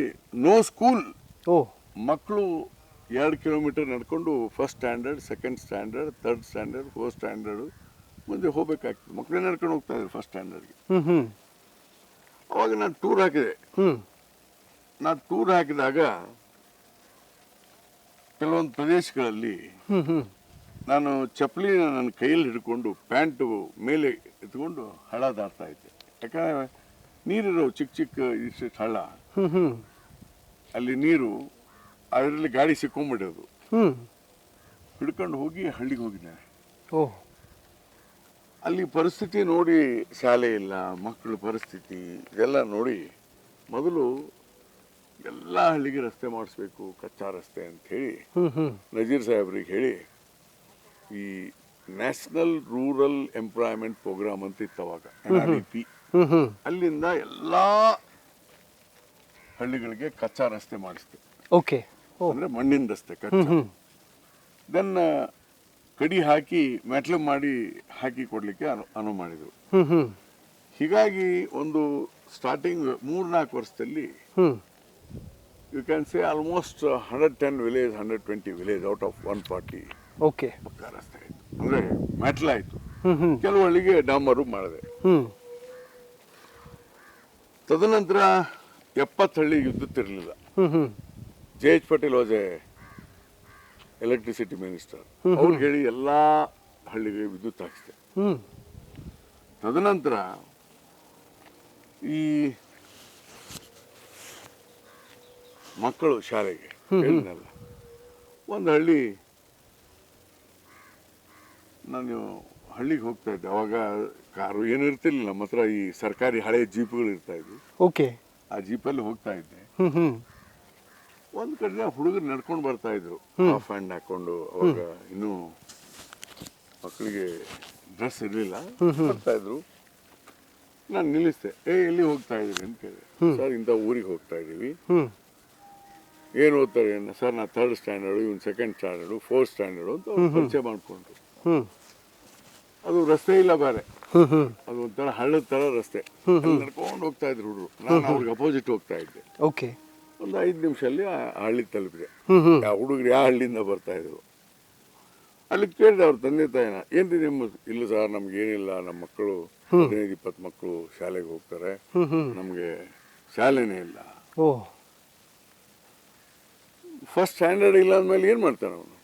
ನೋ ಸ್ಕೂಲ್. ಓ. ಮಕ್ಕಳು 2 ಕಿಲೋಮೀಟರ್ ನಡ್ಕೊಂಡು first standard, second standard, third standard, fourth standard ಮುಂದೆ ಹೋಗ್ಬೇಕಾಗ್ತದೆ. ಮಕ್ಕಳೇ ನಡ್ಕೊಂಡು ಹೋಗ್ತಾ ಇದ್ರು ಫಸ್ಟ್ ಸ್ಟ್ಯಾಂಡರ್ಡ್ಗೆ. ಹ್ಮ್ ಹ್ಮ್ ಅವಾಗ ನಾನು ಟೂರ್ ಹಾಕಿದೆ. ಹ್ಮ್ ನಾನು ಟೂರ್ ಹಾಕಿದಾಗ ಕೆಲವೊಂದು ಪ್ರದೇಶಗಳಲ್ಲಿ ಹ್ಮ್ ಹ್ಮ್ ನಾನು ಚಪ್ಪಲಿನ ನನ್ನ ಕೈಯಲ್ಲಿ ಹಿಡ್ಕೊಂಡು ಪ್ಯಾಂಟು ಮೇಲೆ ಎತ್ಕೊಂಡು ಹಳ್ಳ ದಾಟ್ತಾ ಇದ್ದೆ. ಯಾಕಂದ್ರೆ ನೀರಿರೋ ಚಿಕ್ಕ ಚಿಕ್ಕ ಇಷ್ಟು ಹಳ್ಳ, ಹ್ಮ್ ಹ್ಮ್ ಅಲ್ಲಿ ನೀರು, ಅದರಲ್ಲಿ ಗಾಡಿ ಸಿಕ್ಕೊಂಡ್ಬಿಡೋದು. ಹ್ಮ್ ಹಿಡ್ಕೊಂಡು ಹೋಗಿ ಹಳ್ಳಿಗೆ ಹೋಗಿದ್ದೇನೆ. ಓ. ಅಲ್ಲಿ ಪರಿಸ್ಥಿತಿ ನೋಡಿ, ಶಾಲೆ ಇಲ್ಲ, ಮಕ್ಕಳ ಪರಿಸ್ಥಿತಿ ಇದೆಲ್ಲ ನೋಡಿ ಮೊದಲು ಎಲ್ಲ ಹಳ್ಳಿಗೆ ರಸ್ತೆ ಮಾಡಿಸ್ಬೇಕು, ಕಚ್ಚಾ ರಸ್ತೆ ಅಂತ ಹೇಳಿ ಹ್ಮ್ ಹ್ಮ್ ನಜೀರ್ ಸಾಹೇಬ್ರಿಗೆ ಹೇಳಿ ಈ ನ್ಯಾಷನಲ್ ರೂರಲ್ ಎಂಪ್ಲಾಯ್ಮೆಂಟ್ ಪ್ರೋಗ್ರಾಮ್ ಅಂತ ಇತ್ತು ಅವಾಗ, NREP. ಹ್ಮ್ ಹ್ಮ್ ಅಲ್ಲಿಂದ ಎಲ್ಲ ಹಳ್ಳಿಗಳಿಗೆ ಕಚ್ಚಾ ರಸ್ತೆ ಮಾಡಿಸ್ತೆ. ಓಕೆ. ಓ. ಅಂದ್ರೆ ಮಣ್ಣಿನ ರಸ್ತೆ ಕಚ್ಚಾ. ಹ್ಮ್ ದೆನ್ ಕಡಿ ಹಾಕಿ ಮೆಟ್ಲು ಮಾಡಿ ಹಾಕಿ ಕೊಡ್ಲಿಕ್ಕೆ ಅನುವು ಮಾಡಿದ್ರು. ಹ್ಮ್ ಹ್ಮ್ ಹೀಗಾಗಿ ಒಂದು ಸ್ಟಾರ್ಟಿಂಗ್ 3-4 ವರ್ಷದಲ್ಲಿ hmm you can say almost 110 village, 120 village out of 140 okay. ಪಕ್ಕಾ ರಸ್ತೆ ಆಯ್ತು, ಅಂದ್ರೆ ಮೆಟ್ಲಾಯ್ತು. ಹ್ಮ್ ಹ್ಮ್ ಕೆಲವು ಹಳ್ಳಿಗೆ ಡಾಂಬರು ಮಾಡಿದೆ. ಹ್ಮ್ ತದನಂತರ 70 ಹಳ್ಳಿಗೆ ವಿದ್ಯುತ್ ಇರಲಿಲ್ಲ. ಹ್ಮ್ ಹ್ಮ್ JH Patel was A electricity minister. ಅವ್ರಿಗೆ ಹೇಳಿ ಎಲ್ಲ ಹಳ್ಳಿಗೆ ವಿದ್ಯುತ್ ಹಾಕಿಸ್ದೆ. ಹ್ಮ್ ತದನಂತರ ಈ ಮಕ್ಕಳು ಶಾಲೆಗೆ ಹೇಳಿದ್ನಲ್ಲ, ಒಂದು ಹಳ್ಳಿ ನಾನು ಹಳ್ಳಿಗೆ ಹೋಗ್ತಾ ಇದ್ದೆ. ಅವಾಗ ಕಾರು ಏನು ಇರ್ತಿರ್ಲಿಲ್ಲ ನಮ್ಮ ಹತ್ರ, ಈ ಸರ್ಕಾರಿ ಹಳೆ ಜೀಪ್ಗಳು ಇರ್ತಾ ಇದ್ವು. ಓಕೆ. ಆ ಜೀಪಲ್ಲಿ ಹೋಗ್ತಾ ಇದ್ದೆ. ಹ್ಮ್ ಹ್ಮ್ ಒಂದು ಕಡೆ ಹುಡುಗರು ನಡ್ಕೊಂಡು ಬರ್ತಾ ಇದ್ರು, ಹಾಫ್ ಹ್ಯಾಂಡ್ ಹಾಕೊಂಡು. ಅವಾಗ ಇನ್ನೂ ಮಕ್ಕಳಿಗೆ ಡ್ರೆಸ್ ಇರಲಿಲ್ಲ, ಬರ್ತಾ ಇದ್ರು. ನಾನು ನಿಲ್ಲಿಸ್ದೆ. ಎಲ್ಲಿ ಹೋಗ್ತಾ ಇದ್ದೀರಿ ಅಂತ ಕೇಳಿದೆ. ಸರ್ ಇಂಥ ಊರಿಗೆ ಹೋಗ್ತಾ ಇದ್ದೀವಿ. ಹ್ಮ್ ಏನು ಓದ್ತಾರೆ ಸರ್? ನಾ 3rd ಸ್ಟ್ಯಾಂಡರ್ಡು, ಇವನು 2nd ಸ್ಟ್ಯಾಂಡರ್ಡು, 4th ಸ್ಟ್ಯಾಂಡರ್ಡು ಅಂತ ಅವ್ರು ಪರಿಚಯ ಮಾಡಿಕೊಂಡ್ರು. ಹ್ಮ್ ಅದು ರಸ್ತೆ ಇಲ್ಲ ಬೇರೆ, ಹ್ಮ್ ಹ್ಮ್ ಅದು ಒಂಥರ ಹಳ್ಳದ ಥರ ರಸ್ತೆ. ಅಲ್ಲಿ ನಡ್ಕೊಂಡು ಹೋಗ್ತಾ ಇದ್ರು ಹುಡುಗರು. ನಾನು ಅವ್ರಿಗೆ ಅಪೋಸಿಟ್ ಹೋಗ್ತಾ ಇದ್ದೆ. ಓಕೆ. ಒಂದು 5 ನಿಮಿಷದಲ್ಲಿ ಆ ಹಳ್ಳಿ ತಲುಪಿದೆ. ಹ್ಮ್ ಹ್ಮ್ ಆ ಹುಡುಗರು ಯಾವ ಹಳ್ಳಿಯಿಂದ ಬರ್ತಾ ಇದ್ರು. ಅಲ್ಲಿ ಕೇಳಿದೆ ಅವ್ರ ತಂದೆ ತಾಯಿನ, ಏನ್ರಿ ನಿಮ್ಮ? ಇಲ್ಲ ಸರ್, ನಮ್ಗೇನಿಲ್ಲ, ನಮ್ಮ ಮಕ್ಕಳು 15-20 ಮಕ್ಕಳು ಶಾಲೆಗೆ ಹೋಗ್ತಾರೆ, ಹ್ಮ್ ಹ್ಮ್ ನಮಗೆ ಶಾಲೆನೇ ಇಲ್ಲ. ಓ 1st ಸ್ಟ್ಯಾಂಡರ್ಡ್ ಇಲ್ಲ ಅಂದಮೇಲೆ ಏನು ಮಾಡ್ತಾನೆ ಅವನು?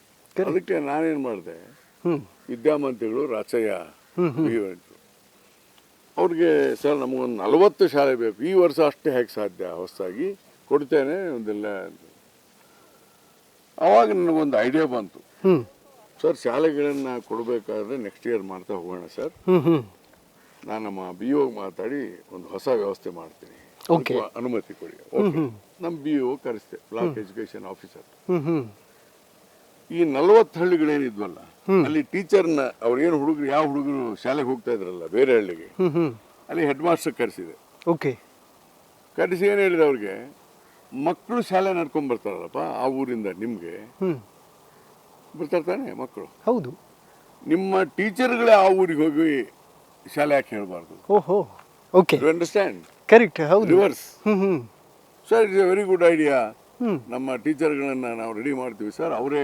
ಅದಕ್ಕೆ ನಾನೇನು ಮಾಡಿದೆ, ಹ್ಮ್ ವಿದ್ಯಾಮಂತ್ರಿಗಳು ರಾಚಯ್ಯ ಇದ್ರು. ಅವ್ರಿಗೆ ಸರ್ ನಮಗೊಂದು 40 ಶಾಲೆ ಬೇಕು, ಈ ವರ್ಷ ಅಷ್ಟೇ ಹೇಗೆ ಸಾಧ್ಯ, ಹೊಸದಾಗಿ ಕೊಡ್ತೇನೆ ಒಂದೆಲ್ಲ. ಆವಾಗ ನನಗೊಂದು ಐಡಿಯಾ ಬಂತು. ಹ್ಮ್ ಸರ್ ಶಾಲೆಗಳನ್ನು ಕೊಡಬೇಕಾದ್ರೆ ನೆಕ್ಸ್ಟ್ ಇಯರ್ ಮಾಡ್ತಾ ಹೋಗೋಣ ಸರ್. ಹ್ಮ್ ಹ್ಮ್ ನಾನು ನಮ್ಮ BO ಮಾತಾಡಿ ಒಂದು ಹೊಸ ವ್ಯವಸ್ಥೆ ಮಾಡ್ತೀನಿ, ಓಕೆ. ಅದಕ್ಕೂ ಅನುಮತಿ ಕೊಡಿ. ಓಕೆ. ನಮ್ಮ BO ಕರೆಸ್ತೆ, ಬ್ಲಾಕ್ ಎಜುಕೇಶನ್ ಆಫೀಸರ್. ಹ್ಮ್ ಹ್ಮ್ ಈ 40 ಹಳ್ಳಿಗಳೇನಿದ್ವಲ್ಲ, ಅಲ್ಲಿ ಟೀಚರ್ನ ಅವ್ರೇನು ಹುಡುಗರು, ಯಾವ ಹುಡುಗರು ಶಾಲೆಗೆ ಹೋಗ್ತಾ ಇದ್ರಲ್ಲ ಬೇರೆ ಹಳ್ಳಿಗೆ, ಹ್ಮ್ ಹ್ಮ್ ಅಲ್ಲಿ ಹೆಡ್ ಮಾಸ್ಟರ್ ಕರೆಸಿದೆ. ಓಕೆ. ಕರೆಸಿ ಏನು ಹೇಳಿದೆ ಅವ್ರಿಗೆ, ಮಕ್ಕಳು ಶಾಲೆ ನಡ್ಕೊಂಡ್ ಬರ್ತಾರಲ್ಲಪ್ಪ ಆ ಊರಿಂದ, ನಿಮಗೆ ಹ್ಮ್ ಬರ್ತಾರೆ ತಾನೆ ಮಕ್ಕಳು, ಹೌದು. ನಿಮ್ಮ ಟೀಚರ್ಗಳೇ ಆ ಊರಿಗೆ ಹೋಗಿ ಶಾಲೆ ಯಾಕೆ ಹೇಳಬಾರ್ದು? ಓಹೋ ಓಕೆ. You understand? ಕರೆಕ್ಟ್, ಹೌದು. Reverse. Hmm hmm sir, it's a very good idea. Hmm ನಮ್ಮ ಟೀಚರ್ಗಳನ್ನ ನಾವು ರೆಡಿ ಮಾಡ್ತೀವಿ ಸರ್, ಅವರೇ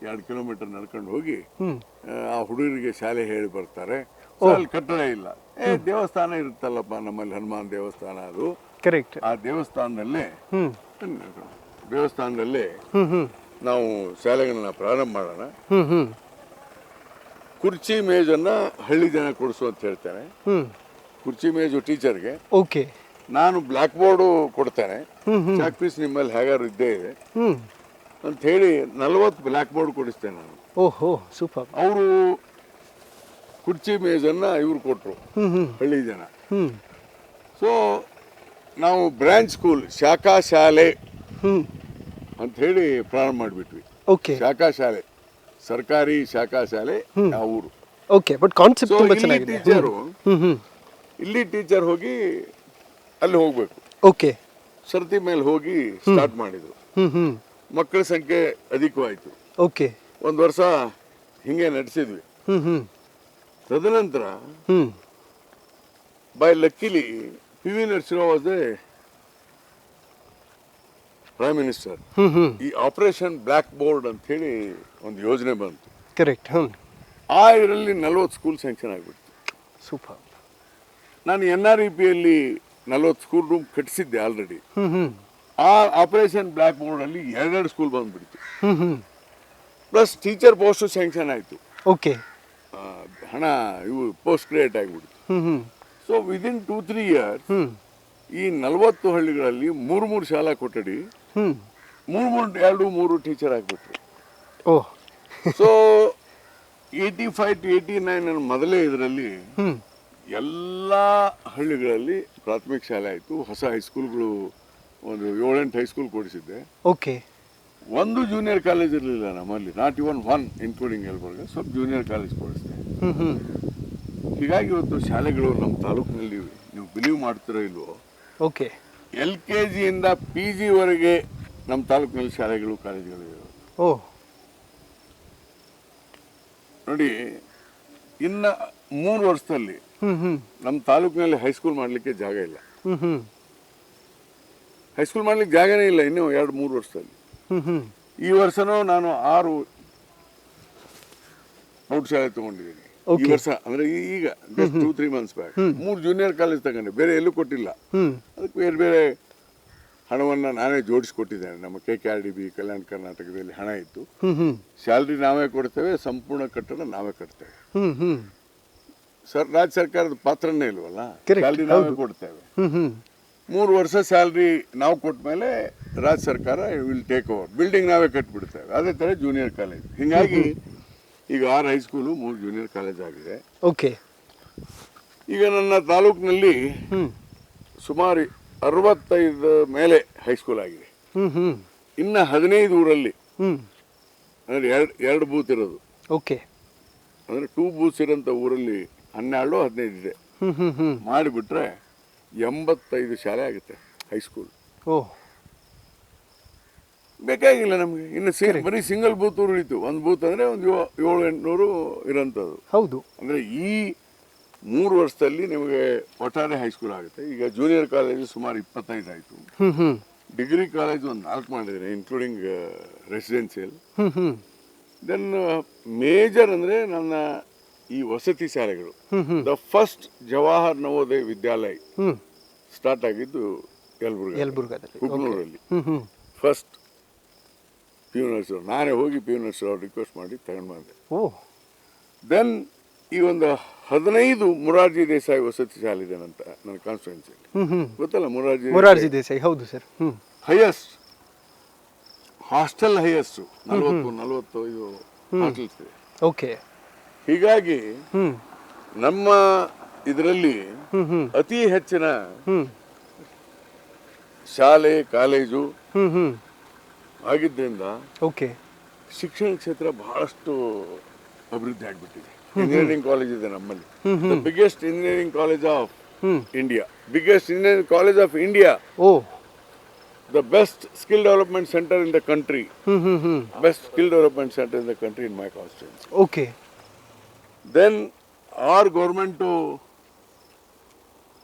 2 ಕಿಲೋಮೀಟರ್ ನಡ್ಕೊಂಡು ಹೋಗಿ ಹ್ಮ್ ಆ ಹುಡುಗರಿಗೆ ಶಾಲೆ ಹೇಳಿ ಬರ್ತಾರೆ. ಅಲ್ಲಿ ಕಟ್ಟಡ ಇಲ್ಲ, ದೇವಸ್ಥಾನ ಇರುತ್ತಲ್ಲಪ್ಪ ನಮ್ಮಲ್ಲಿ, ಹನುಮಾನ್ ದೇವಸ್ಥಾನ, ಅದು ಕರೆಕ್ಟ್. ಆ ದೇವಸ್ಥಾನದಲ್ಲೇ ಹ್ಮ್ ದೇವಸ್ಥಾನದಲ್ಲೇ ಹ್ಮ್ ಹ್ಮ್ ನಾವು ಶಾಲೆಗಳನ್ನ ಪ್ರಾರಂಭ ಮಾಡೋಣ. ಹ್ಮ್ ಹ್ಮ್ ಕುರ್ಚಿ ಮೇಜನ್ನ ಹಳ್ಳಿ ಜನ ಕೊಡಿಸು ಅಂತ ಹೇಳ್ತೇನೆ. ಹ್ಮ್ ಕುರ್ಚಿ ಮೇಜು ಟೀಚರ್ಗೆ, ಓಕೆ. ನಾನು ಬ್ಲ್ಯಾಕ್ ಬೋರ್ಡು ಕೊಡ್ತೇನೆ, ಹ್ಮ್ ಹ್ಮ್ ಚಾಕ್ ಪೀಸ್ ನಿಮ್ಮಲ್ಲಿ ಹೇಗಾರು ಇದ್ದೇ ಇದೆ ಹ್ಮ್ ಅಂತ ಹೇಳಿ 40 ಬ್ಲ್ಯಾಕ್ ಬೋರ್ಡ್ ಕೊಡಿಸ್ತೇನೆ ನಾನು. ಓಹೋ ಸೂಪರ್. ಅವರು ಕುರ್ಚಿ ಮೇಜನ್ನ ಇವ್ರು ಕೊಟ್ಟರು, ಹ್ಮ್ ಹ್ಮ್ ಹಳ್ಳಿ ಜನ. ಹ್ಮ್ ಸೊ ನಾವು ಬ್ರಾಂಚ್ ಸ್ಕೂಲ್, ಶಾಖಾ ಶಾಲೆ ಹ್ಮ್ ಅಂತ ಹೇಳಿ ಪ್ರಾರಂಭ ಮಾಡಿಬಿಟ್ವಿ. ಓಕೆ. ಶಾಖಾ ಶಾಲೆ, ಸರ್ಕಾರಿ ಶಾಖಾ ಶಾಲೆ ಆ ಊರು. ಓಕೆ, ಬಟ್ ಕಾನ್ಸೆಪ್ಟ್ ಸೊ ತುಂಬಾ ಇಲ್ಲಿ ಚೆನ್ನಾಗಿದೆ. ಟೀಚರು, ಹ್ಮ್ ಹ್ಮ್ ಇಲ್ಲಿ ಟೀಚರ್ ಹೋಗಿ ಅಲ್ಲಿ ಹೋಗ್ಬೇಕು, ಓಕೆ. ಸರತಿ ಮೇಲೆ ಹೋಗಿ ಸ್ಟಾರ್ಟ್ ಮಾಡಿದ್ರು. ಹ್ಮ್ ಹ್ಮ್ ಮಕ್ಕಳ ಸಂಖ್ಯೆ ಅಧಿಕವಾಯಿತು. ಓಕೆ. ಒಂದು ವರ್ಷ ಹಿಂಗೆ ನಡೆಸಿದ್ವಿ. ಹ್ಮ್ ಹ್ಮ್ ತದನಂತರ ಹ್ಮ್ by ಲಕ್ಕಿಲಿ PV Narasimha Rao was the prime minister. ಹ್ಮ್ ಹ್ಮ್ ಈ ಆಪರೇಷನ್ ಬ್ಲ್ಯಾಕ್ ಬೋರ್ಡ್ ಅಂತ ಹೇಳಿ ಒಂದು ಯೋಜನೆ ಬಂತು. ಕರೆಕ್ಟ್. ಹ್ಮ್ ಆ ಇದರಲ್ಲಿ 40 ಸ್ಕೂಲ್ ಸ್ಯಾಂಕ್ಷನ್ ಆಗಿಬಿಡ್ತು. ಸೂಪರ್. ನಾನು NREPಯಲ್ಲಿ 40 ಸ್ಕೂಲ್ ರೂಮ್ ಕಟ್ಟಿಸಿದ್ದೆ ಆಲ್ರೆಡಿ. ಹ್ಮ್ ಹ್ಮ್ ಆ ಆಪರೇಷನ್ ಬ್ಲ್ಯಾಕ್ ಬೋರ್ಡ್ ಅಲ್ಲಿ 2 ಸ್ಕೂಲ್ ಬಂದ್ಬಿಡ್ತು. ಹ್ಮ್ ಹ್ಮ್ ಪ್ಲಸ್ ಟೀಚರ್ ಪೋಸ್ಟ್ ಸ್ಯಾಂಕ್ಷನ್ ಆಯಿತು. ಓಕೆ. ಹಣ ಇವು ಪೋಸ್ಟ್ ಕ್ರಿಯೇಟ್ ಆಗಿಬಿಡ್ತು. ಹ್ಮ್ ಹ್ಮ್ ಸೊ ವಿದಿನ್ 2-3 ಇಯರ್ಸ್ ಹ್ಮ್ ಈ 40 ಹಳ್ಳಿಗಳಲ್ಲಿ 3 ಶಾಲಾ ಕೊಠಡಿ, ಹ್ಮ್ 2 ಟೀಚರ್ ಆಗಿಬಿಟ್ರು. ಓಹ್. ಸೊ 85 to 89 ನನ್ನ ಮೊದಲೇ ಇದರಲ್ಲಿ ಹ್ಮ್ ಎಲ್ಲ ಹಳ್ಳಿಗಳಲ್ಲಿ ಪ್ರಾಥಮಿಕ ಶಾಲೆ ಆಯಿತು. ಹೊಸ ಹೈಸ್ಕೂಲ್ಗಳು ಒಂದು 7-8 ಹೈಸ್ಕೂಲ್ ಕೊಡಿಸಿದ್ದೆ. ಓಕೆ. ಒಂದು ಜೂನಿಯರ್ ಕಾಲೇಜ್ ಇರಲಿಲ್ಲ ನಮ್ಮಲ್ಲಿ, not even one including Yelburga. ಸ್ವಲ್ಪ ಜೂನಿಯರ್ ಕಾಲೇಜ್ ಕೊಡಿಸಿದೆ. ಹ್ಮ್ ಹ್ಮ್ ಹೀಗಾಗಿ ಇವತ್ತು ಶಾಲೆಗಳು ನಮ್ಮ ತಾಲೂಕಿನಲ್ಲಿ, ನೀವು ಬಿಲೀವ್ ಮಾಡ್ತಿರೋ ಇಲ್ವೋ, ಓಕೆ. LKG ಇಂದ PG ವರೆಗೆ ನಮ್ಮ ತಾಲೂಕಿನಲ್ಲಿ ಶಾಲೆಗಳು, ಕಾಲೇಜುಗಳು ಇವೆ. ಓಹ್. ನೋಡಿ, ಇನ್ನು 3 ವರ್ಷದಲ್ಲಿ ಹ್ಮ್ ಹ್ಮ್ ನಮ್ಮ ತಾಲೂಕಿನಲ್ಲಿ ಹೈಸ್ಕೂಲ್ ಮಾಡಲಿಕ್ಕೆ ಜಾಗ ಇಲ್ಲ. ಹ್ಮ್ ಹ್ಮ್ ಹೈಸ್ಕೂಲ್ ಮಾಡ್ಲಿಕ್ಕೆ ಜಾಗನೇ ಇಲ್ಲ ಇನ್ನೂ 2-3 ವರ್ಷದಲ್ಲಿ. ಹ್ಮ್ ಹ್ಮ್ ಈ ವರ್ಷನೂ ನಾನು 6 ಪ್ರೌಢಶಾಲೆ ತಗೊಂಡಿದ್ದೀನಿ. ಈ Okay. ವರ್ಷ ಅಂದ್ರೆ ಈಗ just 2-3 months back 3 junior college ತಗೊಂಡೆ, ಬೇರೆ ಎಲ್ಲೂ ಕೊಟ್ಟಿಲ್ಲ. ಹ್ಮ್ ಅದಕ್ಕೆ ಬೇರೆ ಬೇರೆ ಹಣವನ್ನು ನಾನೇ ಜೋಡಿಸ್ಕೊಟ್ಟಿದ್ದೇನೆ. ನಮ್ಮ KKRDB ಕಲ್ಯಾಣ ಕರ್ನಾಟಕದಲ್ಲಿ ಹಣ ಇತ್ತು. ಹ್ಮ್ ಹ್ಮ್ ಸ್ಯಾಲ್ರಿ ನಾವೇ ಕೊಡ್ತೇವೆ, ಸಂಪೂರ್ಣ ಕಟ್ಟಡ ನಾವೇ ಕಟ್ತೇವೆ. ಹ್ಮ್ ಹ್ಮ್ ರಾಜ್ಯ ಸರ್ಕಾರದ ಪಾತ್ರನೇ ಇಲ್ವಲ್ಲ, Correct. ಸ್ಯಾಲ್ರಿ ನಾವೇ ಕೊಡ್ತೇವೆ. ಹ್ಮ್ ಹ್ಮ್ 3 ವರ್ಷ ಸ್ಯಾಲ್ರಿ ನಾವು ಕೊಟ್ಟ ಮೇಲೆ ರಾಜ್ಯ ಸರ್ಕಾರ ವಿಲ್ ಟೇಕ್ ಓವರ್, ಬಿಲ್ಡಿಂಗ್ ನಾವೇ ಕಟ್ಬಿಡ್ತೇವೆ. ಅದೇ ಥರ ಜೂನಿಯರ್ ಕಾಲೇಜ್. ಹೀಗಾಗಿ ಈಗ 6 ಹೈಸ್ಕೂಲು, 3 ಜೂನಿಯರ್ ಕಾಲೇಜ್ ಆಗಿದೆ. ಓಕೆ. ಈಗ ನನ್ನ ತಾಲೂಕಿನಲ್ಲಿ ಹ್ಮ್ ಸುಮಾರು 65 ಮೇಲೆ ಹೈಸ್ಕೂಲ್ ಆಗಿದೆ. ಹ್ಮ್ ಹ್ಮ್ ಇನ್ನು 15 ಊರಲ್ಲಿ, ಹ್ಮ್ ಅಂದರೆ ಎರಡು ಬೂತ್ ಇರೋದು, ಓಕೆ. ಅಂದರೆ 2 ಬೂತ್ಸ್ ಇರೋಂಥ ಊರಲ್ಲಿ 12-15 ಇದೆ. ಹ್ಮ್ ಹ್ಮ್ ಹ್ಮ್ ಮಾಡಿಬಿಟ್ರೆ 85 ಶಾಲೆ ಆಗುತ್ತೆ ಹೈಸ್ಕೂಲ್. ಓ ಬೇಕಾಗಿಲ್ಲ ನಮಗೆ. ಇನ್ನು ಬರೀ ಸಿಂಗಲ್ ಬೂತ್ ಉಳಿತು. ಒಂದು ಬೂತ್ ಅಂದರೆ ಒಂದು 700-800 ಇರೋಂಥದ್ದು. ಹೌದು. ಅಂದರೆ ಈ 3 ವರ್ಷದಲ್ಲಿ ನಿಮಗೆ ಒಟ್ಟಾರೆ ಹೈಸ್ಕೂಲ್ ಆಗುತ್ತೆ. ಈಗ ಜೂನಿಯರ್ ಕಾಲೇಜು ಸುಮಾರು 25 ಆಯಿತು. ಡಿಗ್ರಿ ಕಾಲೇಜ್ ಒಂದು 4 ಮಾಡಿದರೆ ಇನ್ಕ್ಲೂಡಿಂಗ್ ರೆಸಿಡೆನ್ಸಿಯಲ್. ದೆನ್ ಮೇಜರ್ ಅಂದರೆ ನನ್ನ ಈ ವಸತಿ ಶಾಲೆಗಳು. The first Jawahar Navodaya Vidyalaya start ಆಗಿದ್ದು ಯಲಬುರ್ಗಾದಲ್ಲಿ, ಕುಕ್ನೂರಲ್ಲಿ. ಫಸ್ಟ್ ಪಿ ಯು ನರ್ಸರು ನಾನೇ ಹೋಗಿ ಪಿ ಯು ನರ್ಸರು ಅವ್ರು ರಿಕ್ವೆಸ್ಟ್ ಮಾಡಿ ತಗೊಂಡು ಬಂದೆ. ದೆನ್ ಈ ಒಂದು 15 ಮೊರಾರ್ಜಿ ದೇಸಾಯಿ ವಸತಿ ಶಾಲೆ ಇದೆ ಅಂತ ನನ್ನ ಕಾನ್ಸ್ಟಿಟ್ಯೂನ್ಸಿ. ಗೊತ್ತಲ್ಲ ಮೊರಾರ್ಜಿ ದೇಸಾಯಿ? ಹೌದು sir. Highest hostel, highest 40-45 hostels ಇದೆ. ಓಕೆ. ಹೀಗಾಗಿ ನಮ್ಮ ಇದರಲ್ಲಿ ಅತಿ ಹೆಚ್ಚಿನ ಶಾಲೆ ಕಾಲೇಜು ಆಗಿದ್ದರಿಂದ ಓಕೆ ಶಿಕ್ಷಣ ಕ್ಷೇತ್ರ ಬಹಳಷ್ಟು ಅಭಿವೃದ್ಧಿ ಆಗಿಬಿಟ್ಟಿದೆ. ಇಂಜಿನಿಯರಿಂಗ್ ಕಾಲೇಜ್ ಇದೆ ನಮ್ಮಲ್ಲಿ. The biggest engineering college of India, biggest engineering college of India. Oh the best skill development center in the country. Best skill development center in the country in my constituency. Okay. Then our government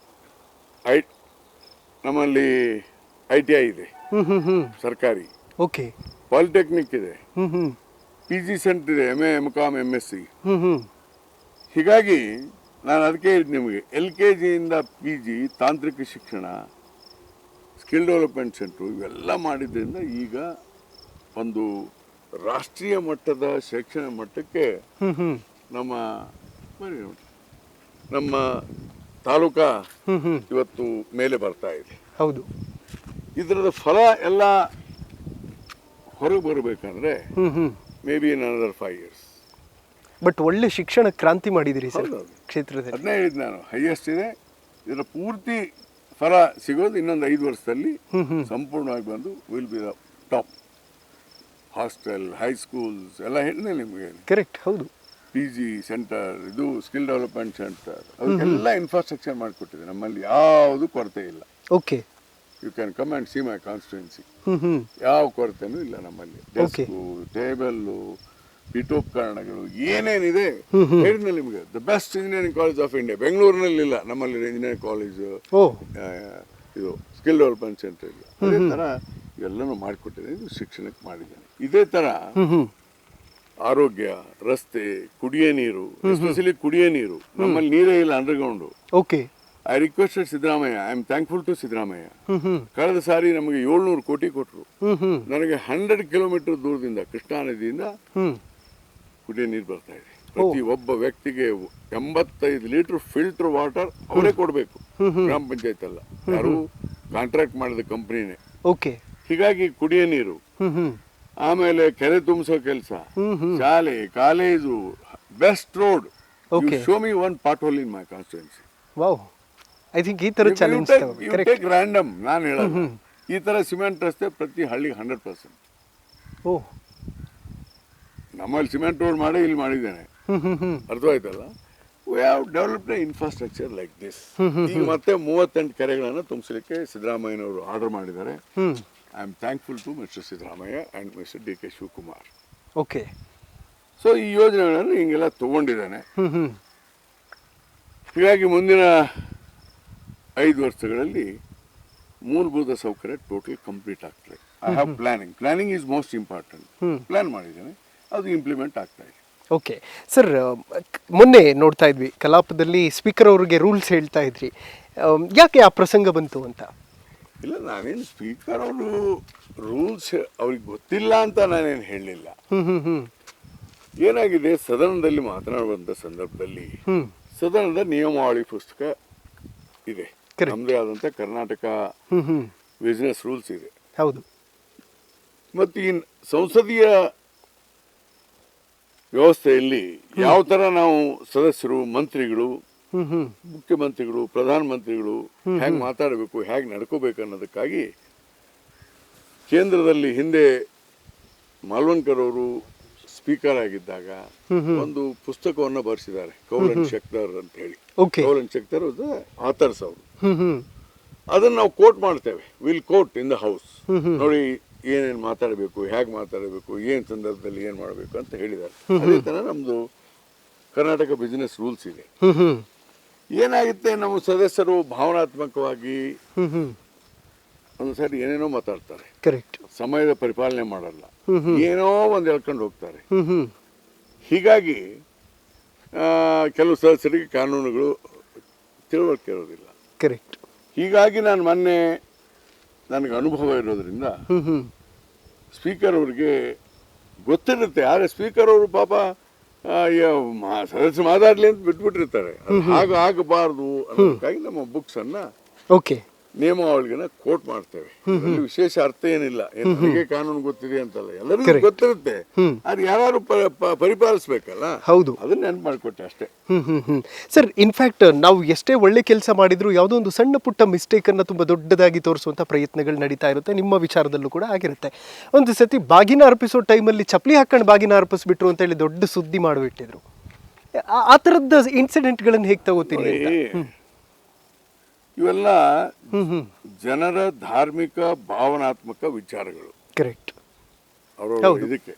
ನಮ್ಮಲ್ಲಿ ITI ಇದೆ ಸರ್ಕಾರಿ. Okay. Polytechnic ಇದೆ, PG centre ಇದೆ, MA MCOM MSc. ಹೀಗಾಗಿ ನಾನು ಅದಕ್ಕೆ ಹೇಳಿದ್ದು ನಿಮಗೆ, LKG ಇಂದ PG ತಾಂತ್ರಿಕ ಶಿಕ್ಷಣ, ಸ್ಕಿಲ್ ಡೆವಲಪ್ಮೆಂಟ್ ಸೆಂಟ್ರು ಇವೆಲ್ಲ ಮಾಡಿದ್ರಿಂದ ಈಗ ಒಂದು ರಾಷ್ಟ್ರೀಯ ಮಟ್ಟದ ಶೈಕ್ಷಣಿಕ ಮಟ್ಟಕ್ಕೆ ನಮ್ಮ ತಾಲೂಕಾ ಇವತ್ತು ಮೇಲೆ ಬರ್ತಾ ಇದೆ. ಹೌದು. ಇದರದ ಫಲ ಎಲ್ಲ ಹೊರಗೆ ಬರಬೇಕಂದ್ರೆ may be in another 5 years. But ಒಳ್ಳೆ ಶಿಕ್ಷಣ ಕ್ರಾಂತಿ ಮಾಡಿದಿರಿ ಸರ್ ಕ್ಷೇತ್ರದಲ್ಲಿ. ಅದನ್ನೇ ಹೇಳಿದ್ದು ನಾನು, ಹೈಯೆಸ್ಟ್ ಇದೆ. ಇದರ ಪೂರ್ತಿ ಫಲ ಸಿಗೋದು ಇನ್ನೊಂದು 5 ವರ್ಷದಲ್ಲಿ ಸಂಪೂರ್ಣವಾಗಿ ಬಂದು will be the top. Hostel, high schools ಎಲ್ಲ ಹೇಳಿದೆ ನಿಮಗೆ. ಕರೆಕ್ಟ್. ಹೌದು. PG ಸೆಂಟರ್, ಇದು ಸ್ಕಿಲ್ ಡೆವಲಪ್ಮೆಂಟ್ ಸೆಂಟರ್, ಅದಕ್ಕೆಲ್ಲ ಇನ್ಫ್ರಾಸ್ಟ್ರಕ್ಚರ್ ಮಾಡಿಕೊಟ್ಟಿದೆ. ನಮ್ಮಲ್ಲಿ ಯಾವುದು ಕೊರತೆ ಇಲ್ಲ. Okay. You can come and see my constituency. ಯಾವ ಕೊರತೆನೂ ಇಲ್ಲ ನಮ್ಮಲ್ಲಿ. ಡೆಸ್ಕು, ಟೇಬಲ್ಲು, ಪೀಠೋಪಕರಣಗಳು ಏನೇನಿದೆ ಹೇಳಿದ್ನ ನಿಮಗೆ. The best engineering college of India ಬೆಂಗಳೂರಿನಲ್ಲಿ ಇಲ್ಲ, ನಮ್ಮಲ್ಲಿ ಇಂಜಿನಿಯರಿಂಗ್ ಕಾಲೇಜ್, ಇದು ಸ್ಕಿಲ್ ಡೆವಲಪ್ಮೆಂಟ್ ಸೆಂಟರ್ ಇಲ್ಲ. ಅದೇ ಥರ ಎಲ್ಲನೂ ಮಾಡಿಕೊಟ್ಟಿದ್ದೇನೆ. ಇದು ಶಿಕ್ಷಣಕ್ಕೆ ಮಾಡಿದ್ದೇನೆ. ಇದೇ ಥರ ಆರೋಗ್ಯ, ರಸ್ತೆ, ಕುಡಿಯೋ ನೀರು, ಎಸ್ಪೆಷಲಿ ಕುಡಿಯೋ ನೀರು. ನಮ್ಮಲ್ಲಿ ನೀರೇ ಇಲ್ಲ underground. Okay. I requested Siddaramaiah, I am thankful to Siddaramaiah. ಕಳೆದ ಸಾರಿ ನಮಗೆ 700 ಕೋಟಿ ಕೊಟ್ಟರು. ನನಗೆ 100 ಕಿಲೋಮೀಟರ್ ದೂರದಿಂದ ಕೃಷ್ಣಾ ನದಿಯಿಂದ ಕುಡಿಯೋ ನೀರು ಬರ್ತಾ ಇದೆ. ಪ್ರತಿ ಒಬ್ಬ ವ್ಯಕ್ತಿಗೆ 85 ಲೀಟರ್ ಫಿಲ್ಟರ್ ವಾಟರ್ ಅವರೇ ಕೊಡಬೇಕು, ಗ್ರಾಮ ಪಂಚಾಯತ್ ಅಲ್ಲ, ಯಾರು ಕಾಂಟ್ರಾಕ್ಟ್ ಮಾಡಿದ ಕಂಪ್ನಿನೇ. ಓಕೆ. ಹೀಗಾಗಿ ಕುಡಿಯೋ ನೀರು, ಆಮೇಲೆ ಕೆರೆ ತುಂಬಿಸೋ ಕೆಲಸ, ಶಾಲೆ, college, best road. Show me one pothole in my constituency. Wow. I think ಈ ತರ ಚಾಲೆಂಜ್ ಟೇಕ್ ರ್ಯಾಂಡಮ್. ನಾನು ಹೇಳೋದು ಈ ತರ ಸಿಮೆಂಟ್ ರಸ್ತೆ ಪ್ರತಿ ಹಳ್ಳಿಗೆ 100%. ಓ, ನಮ್ಮಲ್ಲಿ ಸಿಮೆಂಟ್ ರೋಡ್ ಮಾಡಿ ಇಲ್ಲಿ ಮಾಡಿದ್ದೇನೆ. ಅರ್ಥವಾಯ್ತಲ್ಲ. We have developed infrastructure like this. ಈಗ ಮತ್ತೆ 38 ಕೆರೆಗಳನ್ನು ತುಂಬಿಸಲಿಕ್ಕೆ ಸಿದ್ದರಾಮಯ್ಯನವರು ಆರ್ಡರ್ ಮಾಡಿದ್ದಾರೆ. I am thankful to mister Siddaramaiah and mister DK Shivakumar. Okay. So ಈ ಯೋಜನೆಗಳನ್ನು ಹಿಂಗೆಲ್ಲ ತಗೊಂಡಿದ್ದಾನೆ. ಹೀಗಾಗಿ ಮುಂದಿನ 5 ವರ್ಷಗಳಲ್ಲಿ ಮೂಲಭೂತ ಸೌಕರ್ಯ ಟೋಟಲ್ ಕಂಪ್ಲೀಟ್ ಆಗ್ತದೆ. I have planning is most important. Plan ಮಾಡಿದ್ದೇನೆ, ಅದು ಇಂಪ್ಲಿಮೆಂಟ್ ಆಗ್ತಾ ಇದೆ. ಓಕೆ ಸರ್, ಮೊನ್ನೆ ನೋಡ್ತಾ ಇದ್ವಿ ಕಲಾಪದಲ್ಲಿ ಸ್ಪೀಕರ್ ಅವರಿಗೆ ರೂಲ್ಸ್ ಹೇಳ್ತಾ ಇದ್ರಿ, ಯಾಕೆ ಆ ಪ್ರಸಂಗ ಬಂತು ಅಂತ? ಇಲ್ಲ, ನಾನೇನು ಸ್ಪೀಕರ್ ಅವರು ರೂಲ್ಸ್ ಅವ್ರಿಗೆ ಗೊತ್ತಿಲ್ಲ ಅಂತ ನಾನೇನು ಹೇಳಲಿಲ್ಲ. ಏನಾಗಿದೆ, ಸದನದಲ್ಲಿ ಮಾತನಾಡುವಂಥ ಸಂದರ್ಭದಲ್ಲಿ ಸದನದ ನಿಯಮಾವಳಿ ಪುಸ್ತಕ ಇದೆ, ನಮ್ಮದೇ ಆದಂಥ ಕರ್ನಾಟಕ ಬಿಸ್ನೆಸ್ ರೂಲ್ಸ್ ಇದೆ. ಹೌದು. ಮತ್ತು ಈ ಸಂಸದೀಯ ವ್ಯವಸ್ಥೆಯಲ್ಲಿ ಯಾವ ಥರ ನಾವು ಸದಸ್ಯರು, ಮಂತ್ರಿಗಳು, ಮುಖ್ಯಮಂತ್ರಿಗಳು, ಪ್ರಧಾನಮಂತ್ರಿಗಳು ಹೇಗೆ ಮಾತಾಡಬೇಕು, ಹೇಗೆ ನಡ್ಕೋಬೇಕು ಅನ್ನೋದಕ್ಕಾಗಿ ಕೇಂದ್ರದಲ್ಲಿ ಹಿಂದೆ ಮಾಲ್ವನ್ಕರ್ ಅವರು ಸ್ಪೀಕರ್ ಆಗಿದ್ದಾಗ ಒಂದು ಪುಸ್ತಕವನ್ನು ಬರೆಸಿದ್ದಾರೆ, ಕೌಲ್ ಅಂಡ್ ಶಕ್ತರ್ ಅಂತ ಹೇಳಿ. ಕೌಲ್ ಅಂಡ್ ಶಕ್ತರ್ ಆಥರ್ಸ್ ಅವರು. ಅದನ್ನ ನಾವು ಕೋಟ್ ಮಾಡ್ತೇವೆ, will quote in the house. ನೋಡಿ ಏನೇನು ಮಾತಾಡಬೇಕು, ಹೇಗೆ ಮಾತಾಡಬೇಕು, ಏನು ಸಂದರ್ಭದಲ್ಲಿ ಏನು ಮಾಡಬೇಕು ಅಂತ ಹೇಳಿದ್ದಾರೆ. ಅದೇ ಥರ ನಮ್ಮದು ಕರ್ನಾಟಕ ಬಿಸಿನೆಸ್ ರೂಲ್ಸ್ ಇದೆ. ಏನಾಗುತ್ತೆ, ನಮ್ಮ ಸದಸ್ಯರು ಭಾವನಾತ್ಮಕವಾಗಿ ಒಂದು ಸಾರಿ ಏನೇನೋ ಮಾತಾಡ್ತಾರೆ, ಕರೆಕ್ಟ್, ಸಮಯದ ಪರಿಪಾಲನೆ ಮಾಡಲ್ಲ, ಏನೋ ಒಂದು ಹೇಳ್ಕೊಂಡು ಹೋಗ್ತಾರೆ. ಹೀಗಾಗಿ ಕೆಲವು ಸದಸ್ಯರಿಗೆ ಕಾನೂನುಗಳು ತಿಳುವಳಿಕೆ ಇರೋದಿಲ್ಲ. ಕರೆಕ್ಟ್. ಹೀಗಾಗಿ ನಾನು ಮೊನ್ನೆ ನನಗೆ ಅನುಭವ ಇರೋದ್ರಿಂದ ಸ್ಪೀಕರ್ ಅವ್ರಿಗೆ ಗೊತ್ತಿರುತ್ತೆ. ಆದರೆ ಸ್ಪೀಕರ್ ಅವರು ಪಾಪ ಸದಸ್ಯ ಮಾತಾಡ್ಲಿ ಅಂತ ಬಿಟ್ಬಿಟ್ಟಿರ್ತಾರೆ. ಆಗಬಾರ್ದು ಅನ್ನೋದಕ್ಕಾಗಿ ನಮ್ಮ ಬುಕ್ಸ್ ಅನ್ನ ಓಕೆ ನಿಯಮಾವಳಿಗಳನ್ನ ಕೋಟ್ ಮಾಡ್ತೇವೆ. ವಿಶೇಷ ಅರ್ಥ ಏನಿಲ್ಲ, ನನಗೆ ಕಾನೂನು ಗೊತ್ತಿದೆ ಅಂತಲ್ಲ, ಎಲ್ಲರಿಗೂ ಗೊತ್ತಿರುತ್ತೆ. ಅದು ಯಾರು ಪರಿಪಾಲಿಸ್ಬೇಕಲ್ಲ, ಹೌದು, ಅದನ್ನ ನೆನ್ಪು ಮಾಡಿಕೊಟ್ಟೆ ಅಷ್ಟೇ. ಸರ್, ಇನ್ಫ್ಯಾಕ್ಟ್ ನಾವು ಎಷ್ಟೇ ಒಳ್ಳೆ ಕೆಲಸ ಮಾಡಿದ್ರು ಯಾವುದೋ ಒಂದು ಸಣ್ಣ ಪುಟ್ಟ ಮಿಸ್ಟೇಕ್ ಅನ್ನ ತುಂಬಾ ದೊಡ್ಡದಾಗಿ ತೋರಿಸುವಂತ ಪ್ರಯತ್ನಗಳು ನಡೀತಾ ಇರುತ್ತೆ. ನಿಮ್ಮ ವಿಚಾರದಲ್ಲೂ ಕೂಡ ಆಗಿರುತ್ತೆ. ಒಂದು ಸತಿ ಬಾಗಿನ ಅರ್ಪಿಸೋ ಟೈಮಲ್ಲಿ ಚಪ್ಪಲಿ ಹಾಕೊಂಡು ಬಾಗಿನ ಅರ್ಪಿಸ್ಬಿಟ್ರು ಅಂತ ಹೇಳಿ ದೊಡ್ಡ ಸುದ್ದಿ ಮಾಡಿಬಿಟ್ಟಿದ್ರು. ಆ ಥರದ ಇನ್ಸಿಡೆಂಟ್ಗಳನ್ನು ಹೇಗೆ ತಗೋತೀರಿ? ಇವೆಲ್ಲ ಜನರ ಧಾರ್ಮಿಕ ಭಾವನಾತ್ಮಕ ವಿಚಾರಗಳು. ಕರೆಕ್ಟ್. ಅವರವ್ರ ಇದಕ್ಕೆ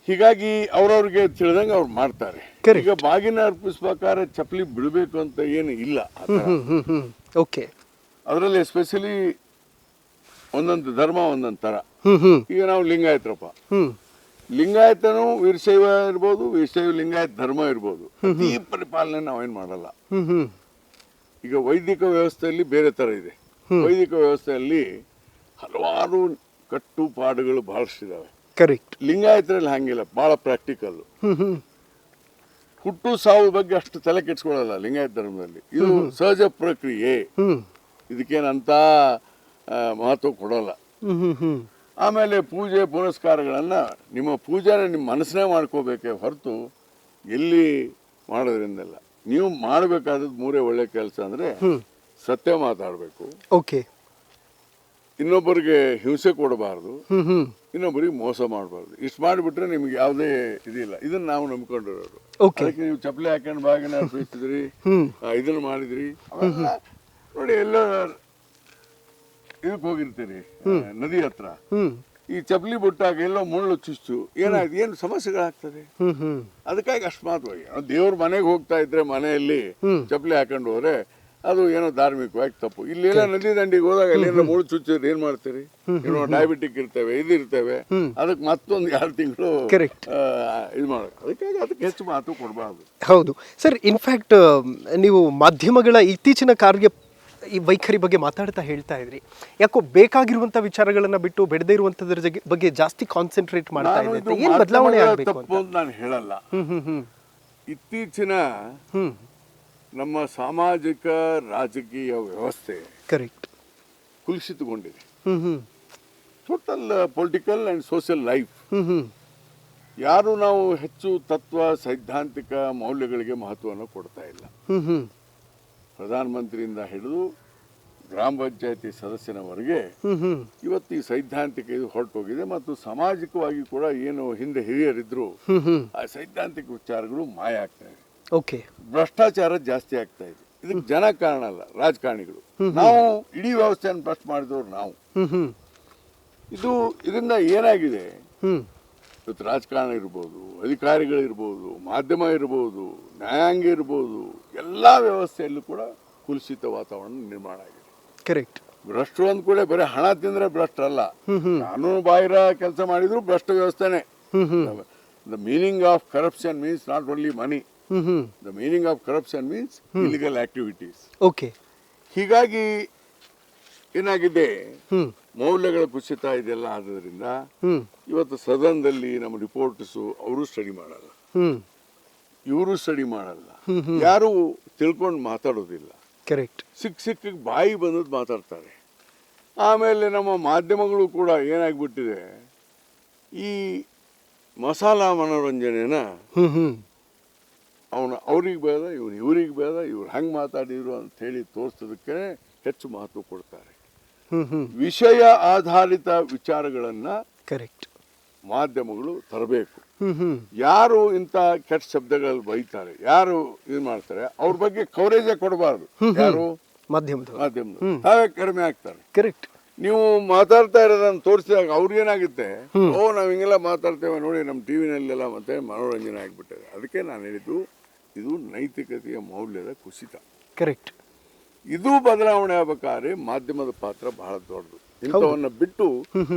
ಹೀಗಾಗಿ ಅವ್ರವ್ರಿಗೆ ತಿಳಿದಂಗೆ ಅವ್ರು ಮಾಡ್ತಾರೆ. ಈಗ ಬಾಗಿನ ಅರ್ಪಿಸ್ಬೇಕಾದ್ರೆ ಚಪ್ಪಲಿ ಬಿಡಬೇಕು ಅಂತ ಏನು ಇಲ್ಲ. ಓಕೆ. ಅದರಲ್ಲಿ ಎಸ್ಪೆಷಲಿ ಒಂದೊಂದು ಧರ್ಮ ಒಂದೊಂದು ತರ. ಈಗ ನಾವು ಲಿಂಗಾಯತರಪ್ಪ, ಲಿಂಗಾಯತನು ವೀರಶೈವ ಇರ್ಬೋದು, ವೀರಶೈವ ಲಿಂಗಾಯತ ಧರ್ಮ ಇರ್ಬೋದು, ಈ ಪರಿಪಾಲನೆ ನಾವೇನ್ ಮಾಡಲ್ಲ. ಈಗ ವೈದಿಕ ವ್ಯವಸ್ಥೆಯಲ್ಲಿ ಬೇರೆ ತರ ಇದೆ. ವೈದಿಕ ವ್ಯವಸ್ಥೆಯಲ್ಲಿ ಹಲವಾರು ಕಟ್ಟುಪಾಡುಗಳು ಬಹಳಷ್ಟಿದಾವೆ. ಕರೆಕ್ಟ್. ಲಿಂಗಾಯತರಲ್ಲಿ ಹಂಗಿಲ್ಲ, ಬಹಳ ಪ್ರಾಕ್ಟಿಕಲ್. ಹುಟ್ಟು ಸಾವು ಬಗ್ಗೆ ಅಷ್ಟು ತಲೆ ಕೆಡ್ಸ್ಕೊಳ್ಳಲ್ಲ ಲಿಂಗಾಯತ ಧರ್ಮದಲ್ಲಿ. ಇದು ಸಹಜ ಪ್ರಕ್ರಿಯೆ, ಇದಕ್ಕೇನಂತ ಮಹತ್ವ ಕೊಡಲ್ಲ. ಆಮೇಲೆ ಪೂಜೆ ಪುನಸ್ಕಾರಗಳನ್ನ ನಿಮ್ಮ ಪೂಜೆನ ನಿಮ್ಮ ಮನಸ್ಸನ್ನೇ ಮಾಡ್ಕೋಬೇಕೇ ಹೊರತು ಎಲ್ಲಿ ಮಾಡೋದ್ರಿಂದಲ್ಲ. ನೀವು ಮಾಡಬೇಕಾದದ್ದು ಮೂರೇ ಒಳ್ಳೆ ಕೆಲಸ ಅಂದ್ರೆ ಸತ್ಯ ಮಾತಾಡಬೇಕು, ಓಕೆ, ಇನ್ನೊಬ್ಬರಿಗೆ ಹಿಂಸೆ ಕೊಡಬಾರ್ದು, ಇನ್ನೊಬ್ಬರಿಗೆ ಮೋಸ ಮಾಡಬಾರ್ದು. ಇಷ್ಟು ಮಾಡಿಬಿಟ್ರೆ ನಿಮ್ಗೆ ಯಾವುದೇ ಇದಿಲ್ಲ. ಇದನ್ನ ನಾವು ನಂಬ್ಕೊಂಡಿರೋರು. ಅದಕ್ಕೆ ನೀವು ಚಪ್ಪಲಿ ಹಾಕೊಂಡು ಬಾಗಿನ ಅರ್ಪಿಸ್ತಿದ್ರಿ, ಇದನ್ನ ಮಾಡಿದ್ರಿ. ಅವೆಲ್ಲ ನೋಡಿ, ಎಲ್ಲೋ ಇದಕ್ಕೆ ಹೋಗಿರ್ತೀರಿ ನದಿ ಹತ್ರ, ಈ ಚಪ್ಪಲಿ ಬಿಟ್ಟಾಗ ಎಲ್ಲೋ ಮುಳ್ಳು ಚುಚ್ಚು ಏನಾಯ್ತು, ಏನು ಸಮಸ್ಯೆಗಳಾಗ್ತದೆ. ಅದಕ್ಕಾಗಿ ಅಷ್ಟಮಾತ್ರವಾಗಿ ದೇವ್ರ ಮನೆಗೆ ಹೋಗ್ತಾ ಇದ್ರೆ ಮನೆಯಲ್ಲಿ ಚಪ್ಪಲಿ ಹಾಕೊಂಡು ಹೋದ್ರೆ ಅದು ಏನೋ ಧಾರ್ಮಿಕವಾಗಿ ತಪ್ಪು. ಇಲ್ಲೆಲ್ಲ ನದಿ ದಂಡಿಗೆ ಹೋದಾಗ ಅಲ್ಲೇನೋ ಮುಳ್ಳು ಚುಚ್ಚಿದ್ರೆ ಏನ್ ಮಾಡ್ತೀರಿ? ಏನೋ ಡಯಾಬಿಟಿಕ್ ಇರ್ತೇವೆ, ಇದಿರ್ತೇವೆ, ಅದಕ್ಕೆ ಮತ್ತೊಂದು 2 ತಿಂಗಳು ಇದು ಮಾಡೋದು. ಅದಕ್ಕೆ ಹೆಚ್ಚು ಮಾತು ಕೊಡಬಾರ್ದು. ಹೌದು ಸರ್. ಇನ್ಫ್ಯಾಕ್ಟ್ ನೀವು ಮಾಧ್ಯಮಗಳ ಇತ್ತೀಚಿನ ಕಾರ್ಯ ಈ ವೈಖರಿ ಬಗ್ಗೆ ಮಾತಾಡ್ತಾ ಹೇಳ್ತಾ ಇದ್ರಿ, ಯಾಕೋ ಬೇಕಾಗಿರುವಂತ ವಿಚಾರಗಳನ್ನ ಬಿಟ್ಟು ಬೆಳೆದೇ ಇರುವಂತದ್ರ ಬಗ್ಗೆ ಜಾಸ್ತಿ ಕಾನ್ಸಂಟ್ರೇಟ್ ಮಾಡ್ತಾ ಇದ್ದಾರೆ. ಏನು ಬದಲಾವಣೆ ಆಗಬೇಕು ಅಂತ ನಾನು ಹೇಳಲ್ಲ. ಇತ್ತೀಚಿನ ನಮ್ಮ ಸಾಮಾಜಿಕ ರಾಜಕೀಯ ವ್ಯವಸ್ಥೆ ಕರೆಕ್ಟ್ ಕುಲುಷಿತಗೊಂಡಿದೆ. Total political and social life. ಯಾರು ನಾವು ಹೆಚ್ಚು ತತ್ವ ಸೈದ್ಧಾಂತಿಕ ಮೌಲ್ಯಗಳಿಗೆ ಮಹತ್ವವನ್ನು ಕೊಡ್ತಾ ಇಲ್ಲ. ಪ್ರಧಾನಮಂತ್ರಿಯಿಂದ ಹಿಡಿದು ಗ್ರಾಮ ಪಂಚಾಯತಿ ಸದಸ್ಯನವರೆಗೆ ಇವತ್ತು ಈ ಸೈದ್ಧಾಂತಿಕ ಇದು ಹೊರಟೋಗಿದೆ. ಮತ್ತು ಸಾಮಾಜಿಕವಾಗಿ ಕೂಡ ಏನು ಹಿಂದೆ ಹಿರಿಯರಿದ್ರು ಆ ಸೈದ್ಧಾಂತಿಕ ವಿಚಾರಗಳು ಮಾಯ ಆಗ್ತಾ ಇದೆ. ಓಕೆ. ಭ್ರಷ್ಟಾಚಾರ ಜಾಸ್ತಿ ಆಗ್ತಾ ಇದೆ. ಇದಕ್ಕೆ ಜನ ಕಾರಣ ಅಲ್ಲ, ರಾಜಕಾರಣಿಗಳು. ನಾವು ಇಡೀ ವ್ಯವಸ್ಥೆಯನ್ನು ಭ್ರಷ್ಟ ಮಾಡಿದವರು ನಾವು. ಇದರಿಂದ ಏನಾಗಿದೆ, ಇವತ್ತು ರಾಜಕಾರಣ ಇರ್ಬೋದು, ಅಧಿಕಾರಿಗಳಿರ್ಬೋದು, ಮಾಧ್ಯಮ ಇರ್ಬೋದು, ನ್ಯಾಯಾಂಗ ಇರ್ಬೋದು, ಎಲ್ಲಾ ವ್ಯವಸ್ಥೆಯಲ್ಲೂ ಕೂಡ ಕುಲುಷಿತ ವಾತಾವರಣ ನಿರ್ಮಾಣ ಆಗಿದೆ. ಕರೆಕ್ಟ್. ಭ್ರಷ್ಟರು ಅಂದ ಕೂಡ ಬರೀ ಹಣ ತಿಂದ್ರೆ ಭ್ರಷ್ಟರಲ್ಲ, ಕಾನೂನು ಬಾಹಿರ ಕೆಲಸ ಮಾಡಿದ್ರು ಭ್ರಷ್ಟ ವ್ಯವಸ್ಥೆನೆ. The meaning of corruption means not only money, the meaning of corruption means illegal activities. Okay. ಹೀಗಾಗಿ ಏನಾಗಿದೆ, ಮೌಲ್ಯಗಳ ಕುಸಿತ ಇದೆಲ್ಲ ಆದ್ರಿಂದ ಇವತ್ತು ಸದನದಲ್ಲಿ ನಮ್ಮ ರಿಪೋರ್ಟರ್ಸು ಅವರು ಸ್ಟಡಿ ಮಾಡಲ್ಲ, ಇವರು ಸ್ಟಡಿ ಮಾಡಲ್ಲ, ಯಾರು ತಿಳ್ಕೊಂಡು ಮಾತಾಡೋದಿಲ್ಲ. ಕರೆಕ್ಟ್. ಸಿಕ್ಕ ಬಾಯಿ ಬಂದದ್ದು ಮಾತಾಡ್ತಾರೆ. ಆಮೇಲೆ ನಮ್ಮ ಮಾಧ್ಯಮಗಳು ಕೂಡ ಏನಾಗ್ಬಿಟ್ಟಿದೆ, ಈ ಮಸಾಲಾ ಮನೋರಂಜನೆನ ಅವ್ರಿಗೆ ಬೇಡ, ಇವ್ರಿಗೆ ಬೇಡ, ಇವ್ರು ಹಂಗೆ ಮಾತಾಡಿದ್ರು ಅಂತ ಹೇಳಿ ತೋರಿಸೋದಕ್ಕೆ ಹೆಚ್ಚು ಮಹತ್ವ ಕೊಡ್ತಾರೆ. ವಿಷಯ ಆಧಾರಿತ ವಿಚಾರಗಳನ್ನ ಕರೆಕ್ಟ್ ಮಾಧ್ಯಮಗಳು ತರಬೇಕು. ಯಾರು ಇಂಥ ಕೆಟ್ಟ ಶಬ್ದಗಳಲ್ಲಿ ಬೈತಾರೆ, ಯಾರು ಇದು ಮಾಡ್ತಾರೆ, ಅವ್ರ ಬಗ್ಗೆ ಕವರೇಜೇ ಕೊಡಬಾರ್ದು. ಯಾರು ಮಾಧ್ಯಮದವರು ತಾವೇ ಕಡಿಮೆ ಆಗ್ತಾರೆ. ಕರೆಕ್ಟ್. ನೀವು ಮಾತಾಡ್ತಾ ಇರೋದನ್ನ ತೋರಿಸಿದಾಗ ಅವ್ರಿಗೇನಾಗುತ್ತೆ, ಓ ನಾವು ಹಿಂಗೆಲ್ಲ ಮಾತಾಡ್ತೇವೆ ನೋಡಿ ನಮ್ಮ ಟಿವಿನಲ್ಲೆಲ್ಲ ಮತ್ತೆ ಮನೋರಂಜನೆ ಆಗಿಬಿಟ್ಟಿದೆ. ಅದಕ್ಕೆ ನಾನು ಹೇಳಿದ್ದು ಇದು ನೈತಿಕತೆಯ ಮೌಲ್ಯದ ಕುಸಿತ. ಕರೆಕ್ಟ್. ಇದು ಬದಲಾವಣೆ ಆಗಬೇಕಾದ್ರೆ ಮಾಧ್ಯಮದ ಪಾತ್ರ ಬಹಳ ದೊಡ್ಡದು. ಇಂಥವನ್ನ ಬಿಟ್ಟು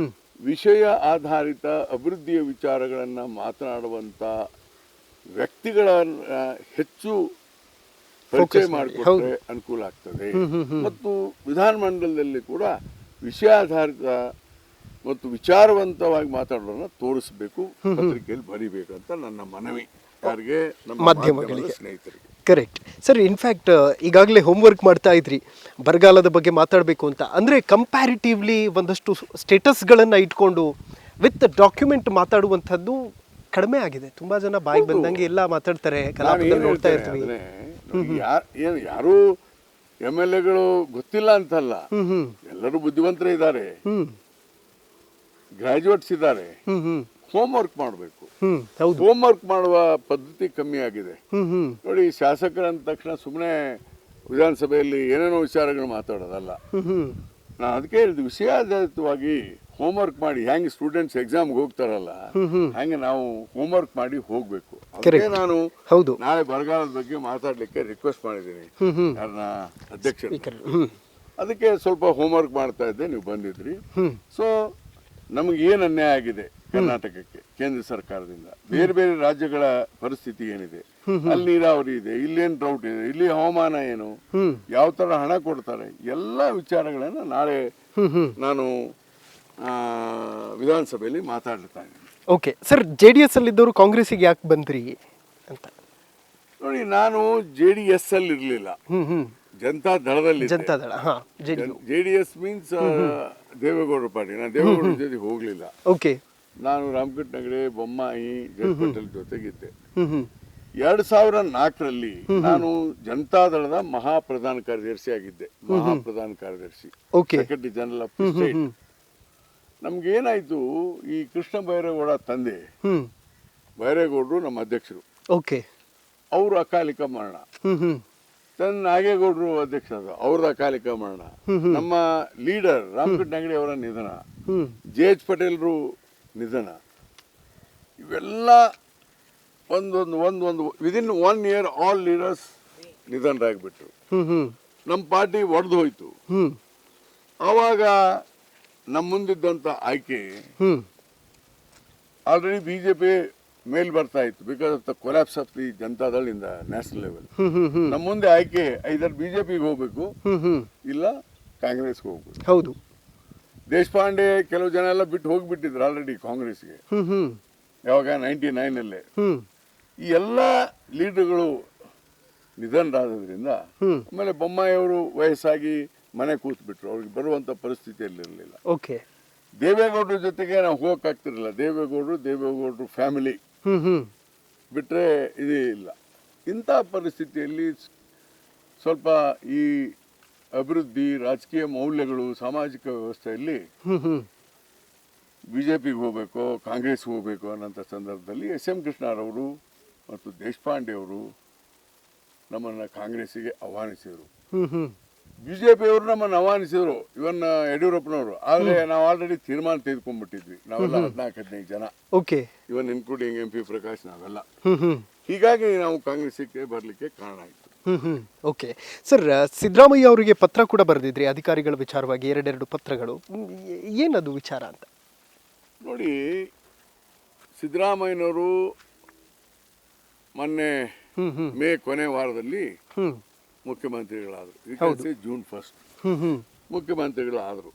ವಿಷಯ ಆಧಾರಿತ ಅಭಿವೃದ್ಧಿಯ ವಿಚಾರಗಳನ್ನ ಮಾತನಾಡುವಂತ ವ್ಯಕ್ತಿಗಳನ್ನ ಹೆಚ್ಚು ಪರಿಚಯ ಮಾಡಿಕೊಟ್ರೆ ಅನುಕೂಲ ಆಗ್ತದೆ. ಮತ್ತು ವಿಧಾನಮಂಡಲದಲ್ಲಿ ಕೂಡ ವಿಷಯಾಧಾರಿತ ಮತ್ತು ವಿಚಾರವಂತವಾಗಿ ಮಾತಾಡೋದನ್ನ ತೋರಿಸಬೇಕು, ಪತ್ರಿಕೆಯಲ್ಲಿ ಬರೀಬೇಕು ಅಂತ ನನ್ನ ಮನವಿ ಯಾರಿಗೆ, ನಮ್ಮ ಮಾಧ್ಯಮಗಳಿಗೆ, ಸ್ನೇಹಿತರಿಗೆ. Correct sir. ಇನ್ಫ್ಯಾಕ್ಟ್ ಈಗಾಗಲೇ ಹೋಮ್ವರ್ಕ್ ಮಾಡ್ತಾ ಇದ್ರಿ ಬರಗಾಲದ ಬಗ್ಗೆ ಮಾತಾಡಬೇಕು ಅಂತ. ಅಂದರೆ ಕಂಪ್ಯಾರಿಟಿವ್ಲಿ ಒಂದಷ್ಟು ಸ್ಟೇಟಸ್ಗಳನ್ನು ಇಟ್ಕೊಂಡು ವಿತ್ ಡಾಕ್ಯುಮೆಂಟ್ ಮಾತಾಡುವಂಥದ್ದು ಕಡಿಮೆ ಆಗಿದೆ. ತುಂಬಾ ಜನ ಬಾಯಿಗೆ ಬಂದಂಗೆ ಎಲ್ಲ ಮಾತಾಡ್ತಾರೆ, ಕಲಾಪದಲ್ಲಿ ನೋಡ್ತಾ ಇರ್ತೀವಿ. ಯಾರು MLAಗಳು ಗೊತ್ತಿಲ್ಲ ಅಂತಲ್ಲ, ಎಲ್ಲರೂ ಬುದ್ಧಿವಂತರೇ ಇದ್ದಾರೆ, ಗ್ರಾಜುಯೇಟ್ಸ್ ಇದ್ದಾರೆ. ಹೋಮ್ವರ್ಕ್ ಮಾಡಬೇಕು. ಹೋಮ್ವರ್ಕ್ ಮಾಡುವ ಪದ್ಧತಿ ಕಮ್ಮಿ ಆಗಿದೆ ನೋಡಿ. ಶಾಸಕರ ಅಂದ ತಕ್ಷಣ ಸುಮ್ಮನೆ ವಿಧಾನಸಭೆಯಲ್ಲಿ ಏನೇನೋ ವಿಚಾರಗಳು ಮಾತಾಡೋದಲ್ಲ. ನಾನು ಅದಕ್ಕೆ ಹೇಳಿದ್ದು ವಿಷಯಾಧಾರಿತವಾಗಿ ಹೋಮ್ವರ್ಕ್ ಮಾಡಿ, ಹೆಂಗೆ ಸ್ಟೂಡೆಂಟ್ಸ್ ಎಕ್ಸಾಮ್ಗೆ ಹೋಗ್ತಾರಲ್ಲ ಹಂಗೆ ನಾವು ಹೋಮ್ವರ್ಕ್ ಮಾಡಿ ಹೋಗ್ಬೇಕು. ಅದಕ್ಕೆ ನಾನು ನಾಳೆ ಬರಗಾಲದ ಬಗ್ಗೆ ಮಾತಾಡ್ಲಿಕ್ಕೆ ರಿಕ್ವೆಸ್ಟ್ ಮಾಡಿದ್ದೀನಿ ಯಾರನ್ನ, ಅಧ್ಯಕ್ಷರು. ಅದಕ್ಕೆ ಸ್ವಲ್ಪ ಹೋಮ್ವರ್ಕ್ ಮಾಡ್ತಾ ಇದ್ದೆ, ನೀವು ಬಂದಿದ್ರಿ. ಸೊ ನಮಗೆ ಏನು ಅನ್ಯಾಯ ಆಗಿದೆ ಕರ್ನಾಟಕಕ್ಕೆ ಕೇಂದ್ರ ಸರ್ಕಾರದಿಂದ, ಬೇರೆ ಬೇರೆ ರಾಜ್ಯಗಳ ಪರಿಸ್ಥಿತಿ ಏನಿದೆ, ಅಲ್ಲಿ ನೀರಾವರಿ ಇದೆ, ಇಲ್ಲೇನು ಡ್ರೌಟ್ ಇದೆ, ಇಲ್ಲಿ ಹವಾಮಾನ ಏನು, ಯಾವ ತರ ಹಣ ಕೊಡ್ತಾರೆ, ಎಲ್ಲ ವಿಚಾರಗಳನ್ನ ನಾಳೆ ನಾನು ವಿಧಾನಸಭೆಯಲ್ಲಿ ಮಾತಾಡ್ತಾ ಇದ್ದೀನಿ. ಓಕೆ ಸರ್, JDS ಅಲ್ಲಿದ್ದವರು ಕಾಂಗ್ರೆಸ್ಸಿಗೆ ಯಾಕೆ ಬಂದ್ರಿ ಅಂತ? ನೋಡಿ, ನಾನು JDS ಅಲ್ಲಿ ಇರ್ಲಿಲ್ಲ, ಜನತಾ ದಳದಲ್ಲಿ. ಜನತಾ ದಳ, JDS ಮೀನ್ಸ್ ದೇವೇಗೌಡರ ಪಾರ್ಟಿ. ನಾನು ದೇವೇಗೌಡರ ಜೊತೆ ಹೋಗ್ಲಿಲ್ಲ. ಓಕೆ. ನಾನು ರಾಮಕೃಷ್ಣ ಹೆಗಡೆ, ಬೊಮ್ಮಾಯಿ, ಜಯಂತ್ ಪಟೇಲ್ ಜೊತೆಗಿದ್ದೆ. 2004ರಲ್ಲಿ ನಾನು ಜನತಾದಳದ ಮಹಾಪ್ರಧಾನ ಕಾರ್ಯದರ್ಶಿ ಆಗಿದ್ದೆ. ಮಹಾಪ್ರಧಾನ ಕಾರ್ಯದರ್ಶಿ, ಸೆಕ್ರೆಟರಿ ಜನರಲ್ ಆಫ್ ಸ್ಟೇಟ್. ನಮ್ಗೆ ಏನಾಯ್ತು, ಈ ಕೃಷ್ಣ ಬೈರೇಗೌಡ ತಂದೆ ಬೈರೇಗೌಡರು ನಮ್ಮ ಅಧ್ಯಕ್ಷರು, ಅವರು ಅಕಾಲಿಕ ಮರಣ. ನಾಗೇಗೌಡರು ಅಧ್ಯಕ್ಷರಾದ, ಅವ್ರದ್ದು ಅಕಾಲಿಕ ಮರಣ. ನಮ್ಮ ಲೀಡರ್ ರಾಮಕೃಷ್ಣ ಹೆಗಡೆ ಅವರ ನಿಧನ, JH ಪಟೇಲ್ರು ನಿಧನ. ಇವೆಲ್ಲ ಒಂದು ವಿದಿನ್ 1 year ಆಲ್ ಲೀಡರ್ಸ್ ನಿಧನರಾಗ್ಬಿಟ್ರು. ನಮ್ಮ ಪಾರ್ಟಿ ಒಡೆದು ಹೋಯ್ತು. ಆವಾಗ ನಮ್ಮ ಮುಂದಿದ್ದಂತ ಆಯ್ಕೆ ಆಲ್ರೆಡಿ ಬಿಜೆಪಿ ಮೇಲ್ ಬರ್ತಾ ಇತ್ತು, because of the collapse of the Janata Dal in the national level. ನಮ್ಮ ಮುಂದೆ ಆಯ್ಕೆ ಐದರ್ ಬಿಜೆಪಿಗೆ ಹೋಗ್ಬೇಕು, ಇಲ್ಲ ಕಾಂಗ್ರೆಸ್ಗೆ ಹೋಗ್ಬೇಕು. ಹೌದು. ದೇಶಪಾಂಡೆ ಕೆಲವು ಜನ ಎಲ್ಲ ಬಿಟ್ಟು ಹೋಗ್ಬಿಟ್ಟಿದ್ರು ಆಲ್ರೆಡಿ ಕಾಂಗ್ರೆಸ್ಗೆ, ಯಾವಾಗ 99 ಈ ಎಲ್ಲ ಲೀಡರ್ಗಳು ನಿಧನರಾದ್ರಿಂದ ಆಮೇಲೆ ಬೊಮ್ಮಾಯಿ ಅವರು ವಯಸ್ಸಾಗಿ ಮನೆ ಕೂತ್ಬಿಟ್ರು, ಅವ್ರಿಗೆ ಬರುವಂತ ಪರಿಸ್ಥಿತಿಯಲ್ಲಿರಲಿಲ್ಲ. ದೇವೇಗೌಡರ ಜೊತೆಗೆ ನಾವು ಹೋಗಕ್ಕಾಗ್ತಿರಲಿಲ್ಲ. ದೇವೇಗೌಡರು ಫ್ಯಾಮಿಲಿ ಬಿಟ್ರೆ ಇದೇ ಇಲ್ಲ. ಇಂಥ ಪರಿಸ್ಥಿತಿಯಲ್ಲಿ ಸ್ವಲ್ಪ ಈ ಅಭಿವೃದ್ಧಿ, ರಾಜಕೀಯ ಮೌಲ್ಯಗಳು, ಸಾಮಾಜಿಕ ವ್ಯವಸ್ಥೆಯಲ್ಲಿ ಬಿಜೆಪಿಗೆ ಹೋಗ್ಬೇಕು, ಕಾಂಗ್ರೆಸ್ಗೆ ಹೋಗ್ಬೇಕು ಅನ್ನೋಂಥ ಸಂದರ್ಭದಲ್ಲಿ SM ಕೃಷ್ಣರವರು ಮತ್ತು ದೇಶಪಾಂಡೆ ಅವರು ನಮ್ಮನ್ನ ಕಾಂಗ್ರೆಸ್ಸಿಗೆ ಆಹ್ವಾನಿಸಿದರು. ಬಿಜೆಪಿ ಅವರು ನಮ್ಮನ್ನು ಆಹ್ವಾನಿಸಿದ್ರು, ಇವನ್ ಯಡಿಯೂರಪ್ಪನವರು. ಆದ್ರೆ ನಾವು ಆಲ್ರೆಡಿ ತೀರ್ಮಾನ ತೆಗೆದುಕೊಂಡ್ಬಿಟ್ಟಿದ್ವಿ, ನಾವೆಲ್ಲ 14-15 ಜನ, ಇವನ್ ಇನ್ಕ್ಲೂಡಿಂಗ್ MP ಪ್ರಕಾಶ್, ನಾವೆಲ್ಲ. ಹೀಗಾಗಿ ನಾವು ಕಾಂಗ್ರೆಸ್ಗೆ ಬರ್ಲಿಕ್ಕೆ ಕಾರಣ ಆಯ್ತು. ಓಕೆ ಸರ್, ಸಿದ್ದರಾಮಯ್ಯ ಅವರಿಗೆ ಪತ್ರ ಕೂಡ ಬರೆದಿದ್ರಿ ಅಧಿಕಾರಿಗಳ ವಿಚಾರವಾಗಿ, 2 ಪತ್ರಗಳು. ಏನದು ವಿಚಾರ ಅಂತ? ನೋಡಿ, ಸಿದ್ದರಾಮಯ್ಯನವರು ಮೊನ್ನೆ ಮೇ ಕೊನೆ ವಾರದಲ್ಲಿ ಮುಖ್ಯಮಂತ್ರಿಗಳಾದರು. June 1 ಮುಖ್ಯಮಂತ್ರಿಗಳಾದರು.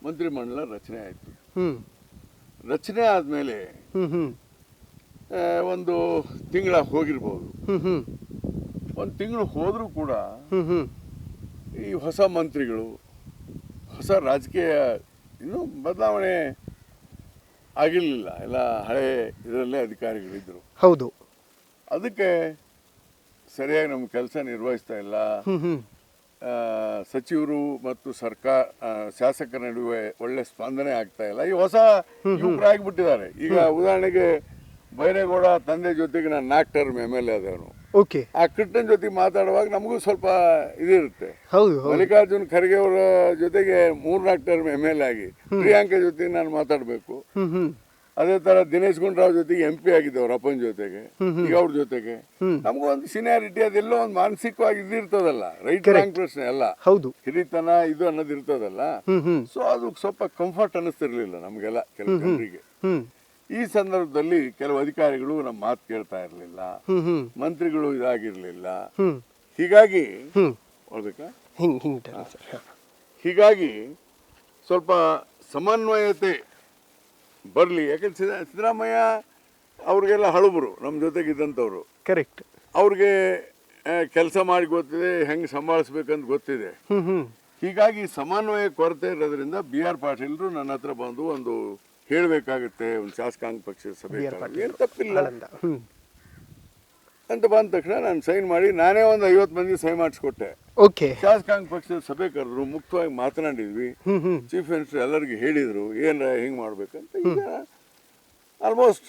ಮಂತ್ರಿಮಂಡಲ ರಚನೆ ಆಯ್ತು. ರಚನೆ ಆದ್ಮೇಲೆ ಒಂದು ತಿಂಗಳ ಹೋಗಿರ್ಬೋದು. 1 ತಿಂಗಳು ಹೋದ್ರೂ ಕೂಡ ಈ ಹೊಸ ಮಂತ್ರಿಗಳು, ಹೊಸ ರಾಜಕೀಯ ಇನ್ನೂ ಬದಲಾವಣೆ ಆಗಿರ್ಲಿಲ್ಲ. ಎಲ್ಲ ಹಳೆ ಇದರಲ್ಲೇ ಅಧಿಕಾರಿಗಳಿದ್ರು. ಹೌದು. ಅದಕ್ಕೆ ಸರಿಯಾಗಿ ನಮ್ಮ ಕೆಲಸ ನಿರ್ವಹಿಸ್ತಾ ಇಲ್ಲ. ಸಚಿವರು ಮತ್ತು ಶಾಸಕರ ನಡುವೆ ಒಳ್ಳೆ ಸ್ಪಂದನೆ ಆಗ್ತಾ ಇಲ್ಲ. ಈ ಹೊಸ ಯುವಕರಾಗಿಬಿಟ್ಟಿದ್ದಾರೆ. ಈಗ ಉದಾಹರಣೆಗೆ ಬೈರೇಗೌಡ ತಂದೆ ಜೊತೆಗೆ ನಾನು 4 ಟರ್ಮ್ MLA ಆದವನು. ಓಕೆ. ಆ ಕೃಷ್ಣನ ಜೊತೆ ಮಾತಾಡುವಾಗ ನಮಗೂ ಸ್ವಲ್ಪ ಇದಿರುತ್ತೆ. ಹೌದು ಹೌದು. ಮಲ್ಲಿಕಾರ್ಜುನ್ ಖರ್ಗೆ ಅವರ ಜೊತೆಗೆ 3-4 ಟರ್ಮ್ MLA ಆಗಿ ಪ್ರಿಯಾಂಕಾ ಜೊತೆಗೆ ನಾನು ಮಾತಾಡಬೇಕು. ಅದೇ ತರ ದಿನೇಶ್ ಗುಂಡೂರಾವ್ ಜೊತೆಗೆ MP ಆಗಿದ್ದವ್ರು ಅಪ್ಪನ ಜೊತೆಗೆ, ಈಗ ಅವ್ರ ಜೊತೆಗೆ ನಮಗೂ ಒಂದು ಸೀನಿಯಾರಿಟಿ ಅದೆಲ್ಲೋ ಒಂದು ಮಾನಸಿಕವಾಗಿ ಇದಿರ್ತದಲ್ಲ, ರೈಟ್ ರಾಂಗ್ ಪ್ರಶ್ನೆ ಅಲ್ಲ, ಹೌದು, ಹಿರಿತನ ಇದು ಅನ್ನೋದು ಇರ್ತದಲ್ಲ. ಸೊ ಅದು ಸ್ವಲ್ಪ ಕಂಫರ್ಟ್ ಅನ್ನಿಸ್ತಿರ್ಲಿಲ್ಲ ನಮಗೆಲ್ಲ, ಕೆಲವು ಜನರಿಗೆ. ಈ ಸಂದರ್ಭದಲ್ಲಿ ಕೆಲವು ಅಧಿಕಾರಿಗಳು ನಮ್ಮ ಮಾತು ಕೇಳ್ತಾ ಇರಲಿಲ್ಲ, ಮಂತ್ರಿಗಳು ಇದಾಗಿರ್ಲಿಲ್ಲ. ಹೀಗಾಗಿ ಹೀಗಾಗಿ ಸ್ವಲ್ಪ ಸಮನ್ವಯತೆ ಬರಲಿ. ಯಾಕಂದ್ರೆ ಸಿದ್ದರಾಮಯ್ಯ ಅವ್ರಿಗೆಲ್ಲ ಹಳುಬರು, ನಮ್ಮ ಜೊತೆಗಿದ್ದಂಥವ್ರು. ಕರೆಕ್ಟ್. ಅವ್ರಿಗೆ ಕೆಲಸ ಮಾಡಿ ಗೊತ್ತಿದೆ, ಹೆಂಗೆ ಸಂಭಾಳಿಸ್ಬೇಕಂತ ಗೊತ್ತಿದೆ. ಹೀಗಾಗಿ ಸಮನ್ವಯ ಕೊರತೆ ಇರೋದ್ರಿಂದ BR ಪಾಟೀಲ್ರು ನನ್ನ ಹತ್ರ ಬಂದು ಒಂದು ಹೇಳಬೇಕಾಗುತ್ತೆ, ಒಂದು ಶಾಸಕಾಂಗ ಪಕ್ಷದ ಸಭೆ ಏನು ತಪ್ಪಿಲ್ಲ ಅಂತ ಬಂದ ತಕ್ಷಣ ನಾನು ಸೈನ್ ಮಾಡಿ ನಾನೇ ಒಂದು 50 ಮಂದಿ ಸಹಿ ಮಾಡಿಸ್ಕೊಟ್ಟೆ. ಓಕೆ. ಶಾಸಕಾಂಗ ಪಕ್ಷದ ಸಭೆ ಕರೆದ್ರು, ಮುಕ್ತವಾಗಿ ಮಾತನಾಡಿದ್ವಿ. ಚೀಫ್ ಮಿನಿಸ್ಟರ್ ಎಲ್ಲರಿಗೂ ಹೇಳಿದ್ರು ಏನ್ ಹಿಂಗ್ ಮಾಡ್ಬೇಕಂತ. ಈಗ ಆಲ್ಮೋಸ್ಟ್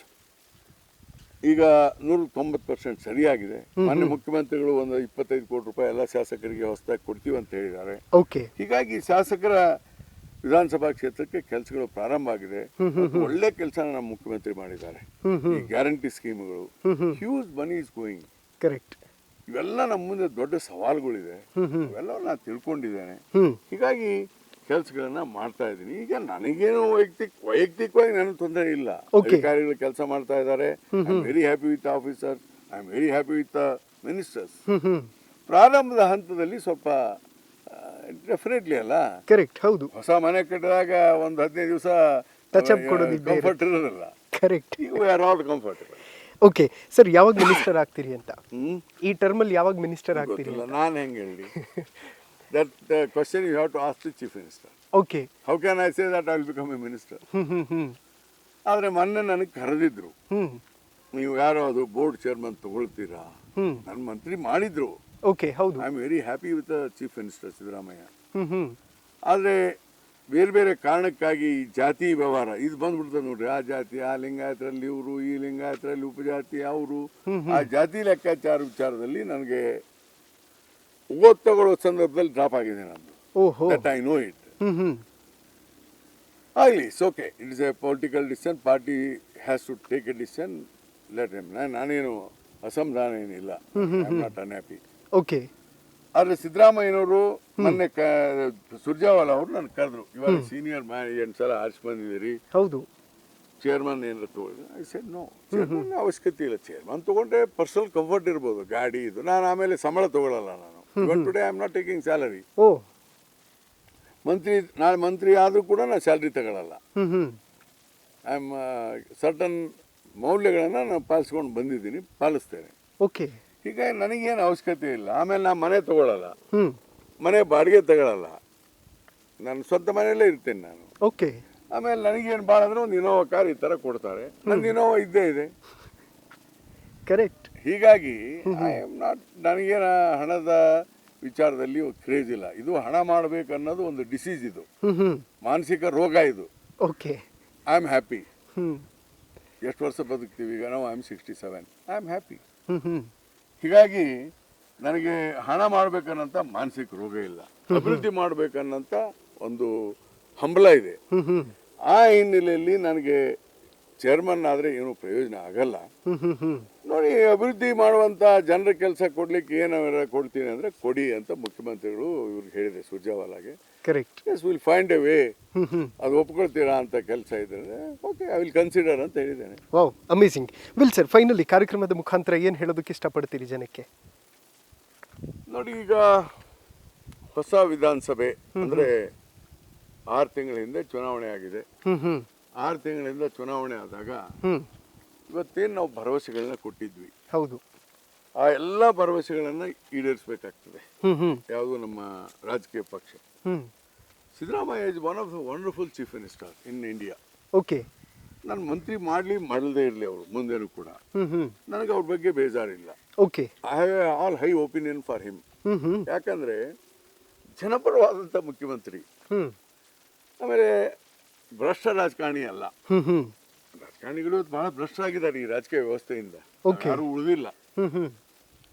ಈಗ 190% ಸರಿಯಾಗಿದೆ. ಮಾನ್ಯ ಮುಖ್ಯಮಂತ್ರಿಗಳು ಒಂದು 25 ಕೋಟಿ ರೂಪಾಯಿ ಎಲ್ಲ ಶಾಸಕರಿಗೆ ಹೊಸದಾಗಿ ಕೊಡ್ತೀವಿ ಅಂತ ಹೇಳಿದ್ದಾರೆ. ಓಕೆ. ಹೀಗಾಗಿ ಶಾಸಕರ ವಿಧಾನಸಭಾ ಕ್ಷೇತ್ರಕ್ಕೆ ಕೆಲಸಗಳು ಪ್ರಾರಂಭ ಆಗಿದೆ. ಒಳ್ಳೆ ಕೆಲಸ ನಮ್ಮ ಮುಖ್ಯಮಂತ್ರಿ ಮಾಡಿದ್ದಾರೆ. ಈ ಗ್ಯಾರಂಟಿ ಸ್ಕೀಮ್ಗಳು, huge money is going. Correct. ಇವೆಲ್ಲ ನಮ್ಮ ಮುಂದೆ ದೊಡ್ಡ ಸವಾಲುಗಳಿದೆ, ಇವೆಲ್ಲ ನಾನು ತಿಳ್ಕೊಂಡಿದ್ದೇನೆ. ಹೀಗಾಗಿ ಕೆಲಸಗಳನ್ನ ಮಾಡ್ತಾ ಇದ್ದೀನಿ. ಈಗ ನನಗೇನು ವೈಯಕ್ತಿಕವಾಗಿ ನನಗೆ ತೊಂದರೆ ಇಲ್ಲ. ಅಧಿಕಾರಿಗಳು ಕೆಲಸ ಮಾಡ್ತಾ ಇದ್ದಾರೆ. I am very happy with officers, I am very happy with ministers. ಪ್ರಾರಂಭದ ಹಂತದಲ್ಲಿ ಸ್ವಲ್ಪ ಡೆಫಿನೆಟ್ಲಿ ಅಲ್ಲ, ಕರೆಕ್ಟ್, ಹೌದು. ಹೊಸ ಮನೆ ಕಟ್ಟಿದಾಗ ಒಂದು 15 ದಿವಸ ಕಂಫರ್ಟ್ ಇರೋದಿಲ್ಲ. ಕರೆಕ್ಟ್. ಈಗ we are all comfortable. Okay sir, ಯಾವಾಗ ಮಿನಿಸ್ಟರ್ ಆಗ್ತೀರಿ ಅಂತ? ಈ ಟರ್ಮಲ್ಲಿ ಯಾವಾಗ ಮಿನಿಸ್ಟರ್ ಆಗ್ತೀರಿ? ನಾನು ಹೆಂಗೆ ಹೇಳಿ, that question you have to ask the chief minister. Okay. How can I say that I will become a minister? ಆದರೆ ಮೊನ್ನೆ ನನಗೆ ಕರೆದಿದ್ರು, ನೀವು ಯಾರೋ ಅದು ಬೋರ್ಡ್ ಚೇರ್ಮನ್ ತಗೊಳ್ತೀರಾ? ನನ್ನ ಮಂತ್ರಿ ಮಾಡಿದ್ರು. ಓಕೆ, ಹೌದು. I am very happy with the chief minister Siddaramaiah. ಆದರೆ ಬೇರೆ ಬೇರೆ ಕಾರಣಕ್ಕಾಗಿ ಈ ಜಾತಿ ವ್ಯವಹಾರ ಇದು ಬಂದ್ಬಿಡ್ತದೆ ನೋಡ್ರಿ. ಆ ಜಾತಿ, ಆ ಲಿಂಗಾಯತರಲ್ಲಿ ಇವರು, ಈ ಲಿಂಗಾಯತರಲ್ಲಿ ಉಪಜಾತಿ ಅವರು, ಆ ಜಾತಿ ಲೆಕ್ಕಾಚಾರ ವಿಚಾರದಲ್ಲಿ ನನಗೆ ಓದ್ ತಗೊಳ್ಳೋ ಸಂದರ್ಭದಲ್ಲಿ ಡ್ರಾಪ್ ಆಗಿದೆ ನಂದು. That I know it. ಆಗಲಿ, it's okay. It is a political decision. Party has to take a decision. Let him. ನಾನೇನು ಅಸಮಾಧಾನ ಏನಿಲ್ಲ. I am not unhappy. Okay. ಆದರೆ ಸಿದ್ದರಾಮಯ್ಯನವರು ಮೊನ್ನೆ ಸುರ್ಜೇವಾಲಾ ಅವರು ನನ್ನ ಕರೆದ್ರು, ಇವಾಗ ಸೀನಿಯರ್ 8 ಸಲ ಆರಿಸಿ ಬಂದಿದ್ದೀರಿ, ಹೌದು, ಚೇರ್ಮನ್ ಏನಾರ ತಗೊಳ್ಳಿ. ಐ ಸೆಡ್ ನೋ, ಚೇರ್ಮನ್ ಅವಶ್ಯಕತೆ ಇಲ್ಲ. ಚೇರ್ಮನ್ ತಗೊಂಡ್ರೆ ಪರ್ಸನಲ್ ಕಂಫರ್ಟ್ ಇರ್ಬೋದು, ಗಾಡಿ ಇದು. ನಾನು ಆಮೇಲೆ ಸಂಬಳ ತಗೊಳ್ಳಲ್ಲ. ನಾನು today I am not taking salary. ನಾನು ಮಂತ್ರಿ ಆದರೂ ಕೂಡ ನಾನು ಸ್ಯಾಲ್ರಿ ತಗೊಳ್ಳಲ್ಲ. ಐ ಆಮ್ ಸರ್ಟನ್ ಮೌಲ್ಯಗಳನ್ನು ನಾನು ಪಾಲಿಸ್ಕೊಂಡು ಬಂದಿದ್ದೀನಿ, ಪಾಲಿಸ್ತೇನೆ. ಓಕೆ. ಹೀಗಾಗಿ ನನಗೇನು ಅವಶ್ಯಕತೆ ಇಲ್ಲ. ಆಮೇಲೆ ನಾನು ಮನೆ ತಗೊಳ್ಳಲ್ಲ, ಮನೆ ಬಾಡಿಗೆ ತಗೊಳ್ಳಲ್ಲ, ನಾನು ಸ್ವಂತ ಮನೆಯಲ್ಲೇ ಇರ್ತೇನೆ ನಾನು. ಓಕೆ. ಆಮೇಲೆ ನನಗೇನು ಭಾಳ ಅಂದ್ರೆ ಒಂದು ಇನೋವಾ ಕಾರ್ ಈ ಥರ ಕೊಡ್ತಾರೆ. ನನ್ನ ಇನೋವಾ ಇದ್ದೇ ಇದೆ. ಕರೆಕ್ಟ್. ಹೀಗಾಗಿ ಐ ಆಮ್ ನಾಟ್, ನನಗೇನು ಹಣದ ವಿಚಾರದಲ್ಲಿ ಕ್ರೇಜ್ ಇಲ್ಲ. ಇದು ಹಣ ಮಾಡಬೇಕು ಅನ್ನೋದು ಒಂದು ಡಿಸೀಸ್, ಇದು ಮಾನಸಿಕ ರೋಗ ಇದು. ಓಕೆ. I am happy. ಎಷ್ಟು ವರ್ಷ ಬದುಕ್ತೀವಿ ಈಗ ನಾವು? I am 67. I am happy. ಹೀಗಾಗಿ ನನಗೆ ಹಣ ಮಾಡ್ಬೇಕನ್ನಂತ ಮಾನಸಿಕ ರೋಗ ಇಲ್ಲ. ಅಭಿವೃದ್ಧಿ ಮಾಡ್ಬೇಕನ್ನಂತ ಒಂದು ಹಂಬಲ ಇದೆ. ಆ ಹಿನ್ನೆಲೆಯಲ್ಲಿ ನನಗೆ ಚೇರ್ಮನ್ ಆದರೆ ಏನೂ ಪ್ರಯೋಜನ ಆಗಲ್ಲ. ನೋಡಿ, ಅಭಿವೃದ್ಧಿ ಮಾಡುವಂತ ಜನರ ಕೆಲಸ ಕೊಡ್ಲಿಕ್ಕೆ ಏನಾರ ಕೊಡ್ತೀನಿ ಅಂದ್ರೆ ಕೊಡಿ ಅಂತ ಮುಖ್ಯಮಂತ್ರಿಗಳು ಇವ್ರಿಗೆ ಹೇಳಿದೆ, ಸುರ್ಜೇವಾಲಾಗೆ. Correct. Yes, will find a way. ಅದು ಒಪ್ಕೊಳ್ತೀರಾ ಅಂತ ಕೆಲಸ ಇದ್ರೆ ಓಕೆ, ಐ ವಿಲ್ ಕನ್ಸಿಡರ್ ಅಂತ ಹೇಳಿದ್ದೇನೆ. Wow, amazing. Will sir, finally ಕಾರ್ಯಕ್ರಮದ ಮುಖಾಂತರ ಏನು ಹೇಳೋದಕ್ಕೆ ಇಷ್ಟಪಡ್ತೀರಿ ಜನಕ್ಕೆ? ನೋಡಿ, ಈಗ ಹೊಸ ವಿಧಾನಸಭೆ ಅಂದ್ರೆ 6 ತಿಂಗಳ ಹಿಂದೆ ಚುನಾವಣೆ ಆಗಿದೆ. 6 ತಿಂಗಳಿಂದ ಚುನಾವಣೆ ಆದಾಗ ಇವತ್ತೇನು ನಾವು ಭರವಸೆಗಳನ್ನ ಕೊಟ್ಟಿದ್ವಿ, ಹೌದು, ಆ ಎಲ್ಲ ಭರವಸೆಗಳನ್ನ ಈಡೇರಿಸಬೇಕಾಗ್ತದೆ. ಯಾವುದು ನಮ್ಮ ರಾಜಕೀಯ ಪಕ್ಷ. Siddaramaiah is one of the wonderful chief minister in India. Okay. ನಾನು ಮಂತ್ರಿ ಮಾಡದೇ ಇರಲಿ ಅವರು ಮುಂದೆನೂ ಕೂಡ, ನನಗೆ ಅವ್ರ ಬಗ್ಗೆ ಬೇಜಾರಿಲ್ಲ. Okay. I have all high opinion for him. ಯಾಕಂದ್ರೆ ಜನಪರವಾದಂಥ ಮುಖ್ಯಮಂತ್ರಿ, ಆಮೇಲೆ ಭ್ರಷ್ಟ ರಾಜಕಾರಣಿ ಅಲ್ಲ. ರಾಜಕಾರಣಿಗಳು ಬಹಳ ಭ್ರಷ್ಟರಾಗಿದ್ದಾರೆ ಈ ರಾಜಕೀಯ ವ್ಯವಸ್ಥೆಯಿಂದ, ಯಾರು ಉಳಿದಿಲ್ಲ.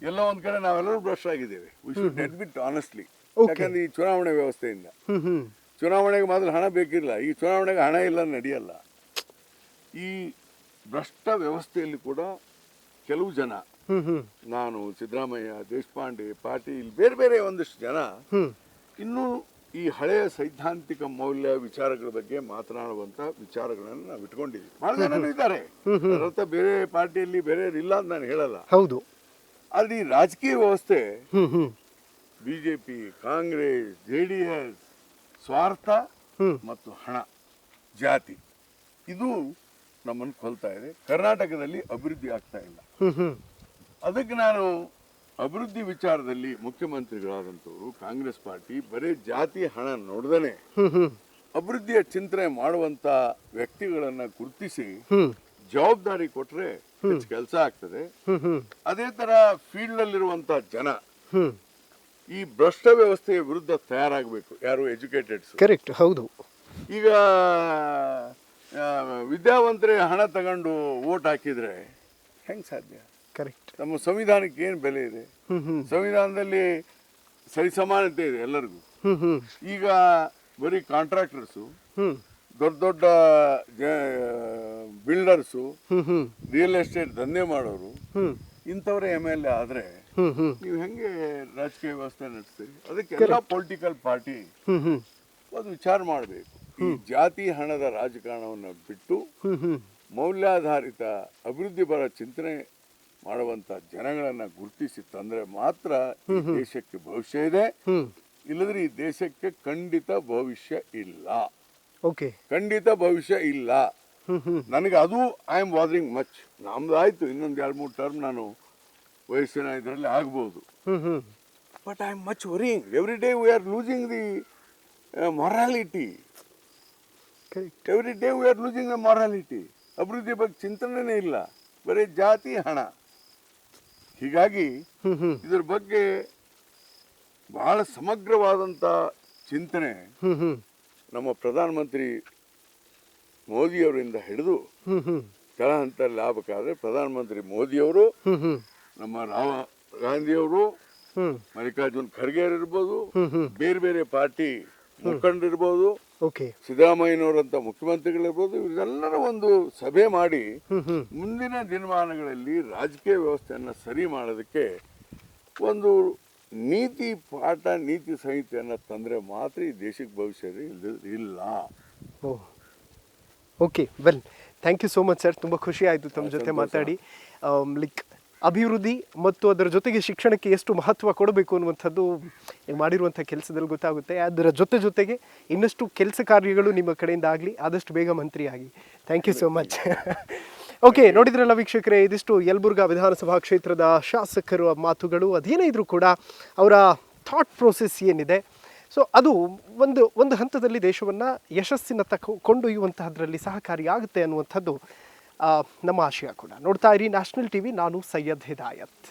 ಎಲ್ಲೋ ಒಂದ್ ಕಡೆ ನಾವೆಲ್ಲರೂ ಭ್ರಷ್ಟರಾಗಿದ್ದೇವೆ. We should admit honestly. Okay. ಯಾಕಂದ್ರೆ ಈ ಚುನಾವಣೆ ವ್ಯವಸ್ಥೆಯಿಂದ ಹ್ಮ್ ಚುನಾವಣೆಗೆ ಮೊದಲು ಹಣ ಬೇಕಿಲ್ಲ, ಈ ಚುನಾವಣೆಗೆ ಹಣ ಇಲ್ಲ ನಡೆಯಲ್ಲ. ಈ ಭ್ರಷ್ಟ ವ್ಯವಸ್ಥೆಯಲ್ಲಿ ಕೂಡ ಕೆಲವು ಜನ, ನಾನು, ಸಿದ್ದರಾಮಯ್ಯ, ದೇಶಪಾಂಡೆ, ಪಾಟೀಲ್, ಬೇರೆ ಬೇರೆ ಒಂದಿಷ್ಟು ಜನ ಇನ್ನೂ ಈ ಹಳೆಯ ಸೈದ್ಧಾಂತಿಕ ಮೌಲ್ಯ ವಿಚಾರಗಳ ಬಗ್ಗೆ ಮಾತನಾಡುವಂತ ವಿಚಾರಗಳನ್ನು ನಾವು ಇಟ್ಕೊಂಡಿದ್ದೀವಿ. ಬಹಳ ಜನ ಇದ್ದಾರೆ, ಅದರರ್ಥ ಬೇರೆ ಪಾರ್ಟಿಯಲ್ಲಿ ಬೇರೆ ಇಲ್ಲ ಅಂತ ನಾನು ಹೇಳಲ್ಲ. ಹೌದು. ಅಲ್ಲಿ ರಾಜಕೀಯ ವ್ಯವಸ್ಥೆ ಬಿಜೆಪಿ, ಕಾಂಗ್ರೆಸ್, JDS, ಸ್ವಾರ್ಥ ಮತ್ತು ಹಣ, ಜಾತಿ, ಇದು ನಮ್ಮನ್ನು ಕೊಲ್ತಾ ಇದೆ. ಕರ್ನಾಟಕದಲ್ಲಿ ಅಭಿವೃದ್ಧಿ ಆಗ್ತಾ ಇಲ್ಲ. ಅದಕ್ಕೆ ನಾನು ಅಭಿವೃದ್ಧಿ ವಿಚಾರದಲ್ಲಿ ಮುಖ್ಯಮಂತ್ರಿಗಳಾದಂಥವ್ರು ಕಾಂಗ್ರೆಸ್ ಪಾರ್ಟಿ ಬರೀ ಜಾತಿ ಹಣ ನೋಡ್ದೇನೆ ಅಭಿವೃದ್ಧಿಯ ಚಿಂತನೆ ಮಾಡುವಂತ ವ್ಯಕ್ತಿಗಳನ್ನ ಗುರುತಿಸಿ ಜವಾಬ್ದಾರಿ ಕೊಟ್ರೆ ಹೆಚ್ಚು ಕೆಲಸ ಆಗ್ತದೆ. ಅದೇ ತರ ಫೀಲ್ಡ್ ನಲ್ಲಿರುವಂತ ಜನ ಈ ಭ್ರಷ್ಟ ವ್ಯವಸ್ಥೆಯ ವಿರುದ್ಧ ತಯಾರಾಗಬೇಕು. ಯಾರು ಎಜುಕೇಟೆಡ್ಸ್. ಕರೆಕ್ಟ್. ಹೌದು. ಈಗ ವಿದ್ಯಾವಂತರೇ ಹಣ ತಗೊಂಡು ವೋಟ್ ಹಾಕಿದ್ರೆ ಹೆಂಗ್ ಸಾಧ್ಯ? ಕರೆಕ್ಟ್. ನಮ್ಮ ಸಂವಿಧಾನಕ್ಕೆ ಏನು ಬೆಲೆ ಇದೆ? ಸಂವಿಧಾನದಲ್ಲಿ ಸರಿಸಮಾನತೆ ಇದೆ ಎಲ್ಲರಿಗೂ. ಈಗ ಬರೀ ಕಾಂಟ್ರಾಕ್ಟರ್ಸು, ದೊಡ್ಡ ದೊಡ್ಡ ಬಿಲ್ಡರ್ಸು, ರಿಯಲ್ ಎಸ್ಟೇಟ್ ದಂಧೆ ಮಾಡೋರು, ಇಂಥವ್ರೆ MLA ಆದ್ರೆ ನೀವು ಹೆಂಗೆ ರಾಜಕೀಯ ವ್ಯವಸ್ಥೆ ನಡೆಸ್ತೀರಿ? ಅದಕ್ಕೆ ಎಲ್ಲ ಪೊಲಿಟಿಕಲ್ ಪಾರ್ಟಿ ಒಂದು ವಿಚಾರ ಮಾಡಬೇಕು. ಈ ಜಾತಿ ಹಣದ ರಾಜಕಾರಣವನ್ನು ಬಿಟ್ಟು ಮೌಲ್ಯಾಧಾರಿತ ಅಭಿವೃದ್ಧಿ ಬರ ಚಿಂತನೆ ಮಾಡುವಂತ ಜನಗಳನ್ನ ಗುರುತಿಸಿ ತಂದ್ರೆ ಮಾತ್ರ ಈ ದೇಶಕ್ಕೆ ಭವಿಷ್ಯ ಇದೆ. ಇಲ್ಲದ್ರೆ ಈ ದೇಶಕ್ಕೆ ಖಂಡಿತ ಭವಿಷ್ಯ ಇಲ್ಲ. ಓಕೆ, ಖಂಡಿತ ಭವಿಷ್ಯ ಇಲ್ಲ. ನನಗೆ ಅದು ಐ ಆಮ್ ಬಾದರಿಂಗ್ ಮಚ್. ನಮ್ದು ಆಯ್ತು, ಇನ್ನೊಂದು 2-3 ಟರ್ಮ್ ನಾನು ವಯಸ್ಸಿನ ಇದರಲ್ಲಿ ಆಗ್ಬೋದು. But I am much worrying. Every day we are losing the morality. Every day we are losing the morality. ಅಭಿವೃದ್ಧಿ ಬಗ್ಗೆ ಚಿಂತನೆನೇ ಇಲ್ಲ, ಬರೀ ಜಾತಿ ಹಣ. ಹೀಗಾಗಿ ಇದ್ರ ಬಗ್ಗೆ ಬಹಳ ಸಮಗ್ರವಾದಂತ ಚಿಂತನೆ ನಮ್ಮ ಪ್ರಧಾನಮಂತ್ರಿ ಮೋದಿಯವರಿಂದ ಹಿಡಿದು ಕೆಳ ಹಂತದಲ್ಲಿ ಆಗ್ಬೇಕಾದ್ರೆ ಪ್ರಧಾನಮಂತ್ರಿ ಮೋದಿಯವರು, ನಮ್ಮ ರಾಹುಲ್ ಗಾಂಧಿಯವರು, ಮಲ್ಲಿಕಾರ್ಜುನ್ ಖರ್ಗೆ ಇರ್ಬೋದು, ಬೇರೆ ಬೇರೆ ಪಾರ್ಟಿ ಮುಖಂಡರಿರ್ಬೋದು, ಸಿದ್ದರಾಮಯ್ಯನವರಂತ ಮುಖ್ಯಮಂತ್ರಿಗಳಿರ್ಬೋದು, ಇವರೆಲ್ಲರ ಒಂದು ಸಭೆ ಮಾಡಿ ಮುಂದಿನ ದಿನಮಾನಗಳಲ್ಲಿ ರಾಜಕೀಯ ವ್ಯವಸ್ಥೆಯನ್ನು ಸರಿ ಮಾಡೋದಕ್ಕೆ ಒಂದು ನೀತಿ ಪಾಠ, ನೀತಿ ಸಂಹಿತೆಯನ್ನು ತಂದರೆ ಮಾತ್ರ ಈ ದೇಶಕ್ಕೆ ಭವಿಷ್ಯ ಇಲ್ಲ. Okay, well, thank you so much sir. ತುಂಬ ಖುಷಿ ಆಯಿತು ತಮ್ಮ ಜೊತೆ ಮಾತಾಡಿ. ಲೈಕ್ ಅಭಿವೃದ್ಧಿ ಮತ್ತು ಅದರ ಜೊತೆಗೆ ಶಿಕ್ಷಣಕ್ಕೆ ಎಷ್ಟು ಮಹತ್ವ ಕೊಡಬೇಕು ಅನ್ನುವಂಥದ್ದು ಮಾಡಿರುವಂಥ ಕೆಲಸದಲ್ಲಿ ಗೊತ್ತಾಗುತ್ತೆ. ಅದರ ಜೊತೆಗೆ ಇನ್ನಷ್ಟು ಕೆಲಸ ಕಾರ್ಯಗಳು ನಿಮ್ಮ ಕಡೆಯಿಂದ ಆಗಲಿ, ಆದಷ್ಟು ಬೇಗ ಮಂತ್ರಿ ಆಗಿ. Thank you so much. Okay, ನೋಡಿದ್ರಲ್ಲ ವೀಕ್ಷಕರೇ, ಇದಿಷ್ಟು ಯಲಬುರ್ಗಾ ವಿಧಾನಸಭಾ ಕ್ಷೇತ್ರದ ಶಾಸಕರ ಮಾತುಗಳು. ಅದೇನೇ ಇದ್ರೂ ಕೂಡ ಅವರ ಥಾಟ್ ಪ್ರೋಸೆಸ್ ಏನಿದೆ, ಸೊ ಅದು ಒಂದು ಹಂತದಲ್ಲಿ ದೇಶವನ್ನು ಯಶಸ್ಸಿನತ್ತ ಕೊಂಡೊಯ್ಯುವಂತಹದ್ರಲ್ಲಿ ಸಹಕಾರಿಯಾಗುತ್ತೆ ಅನ್ನುವಂಥದ್ದು ನಮ್ಮ ಆಶಯ ಕೂಡ. ನೋಡ್ತಾ ಇರಿ ನ್ಯಾಷನಲ್ ಟಿವಿ. ನಾನು ಸೈಯದ್ ಹಿದಾಯತ್.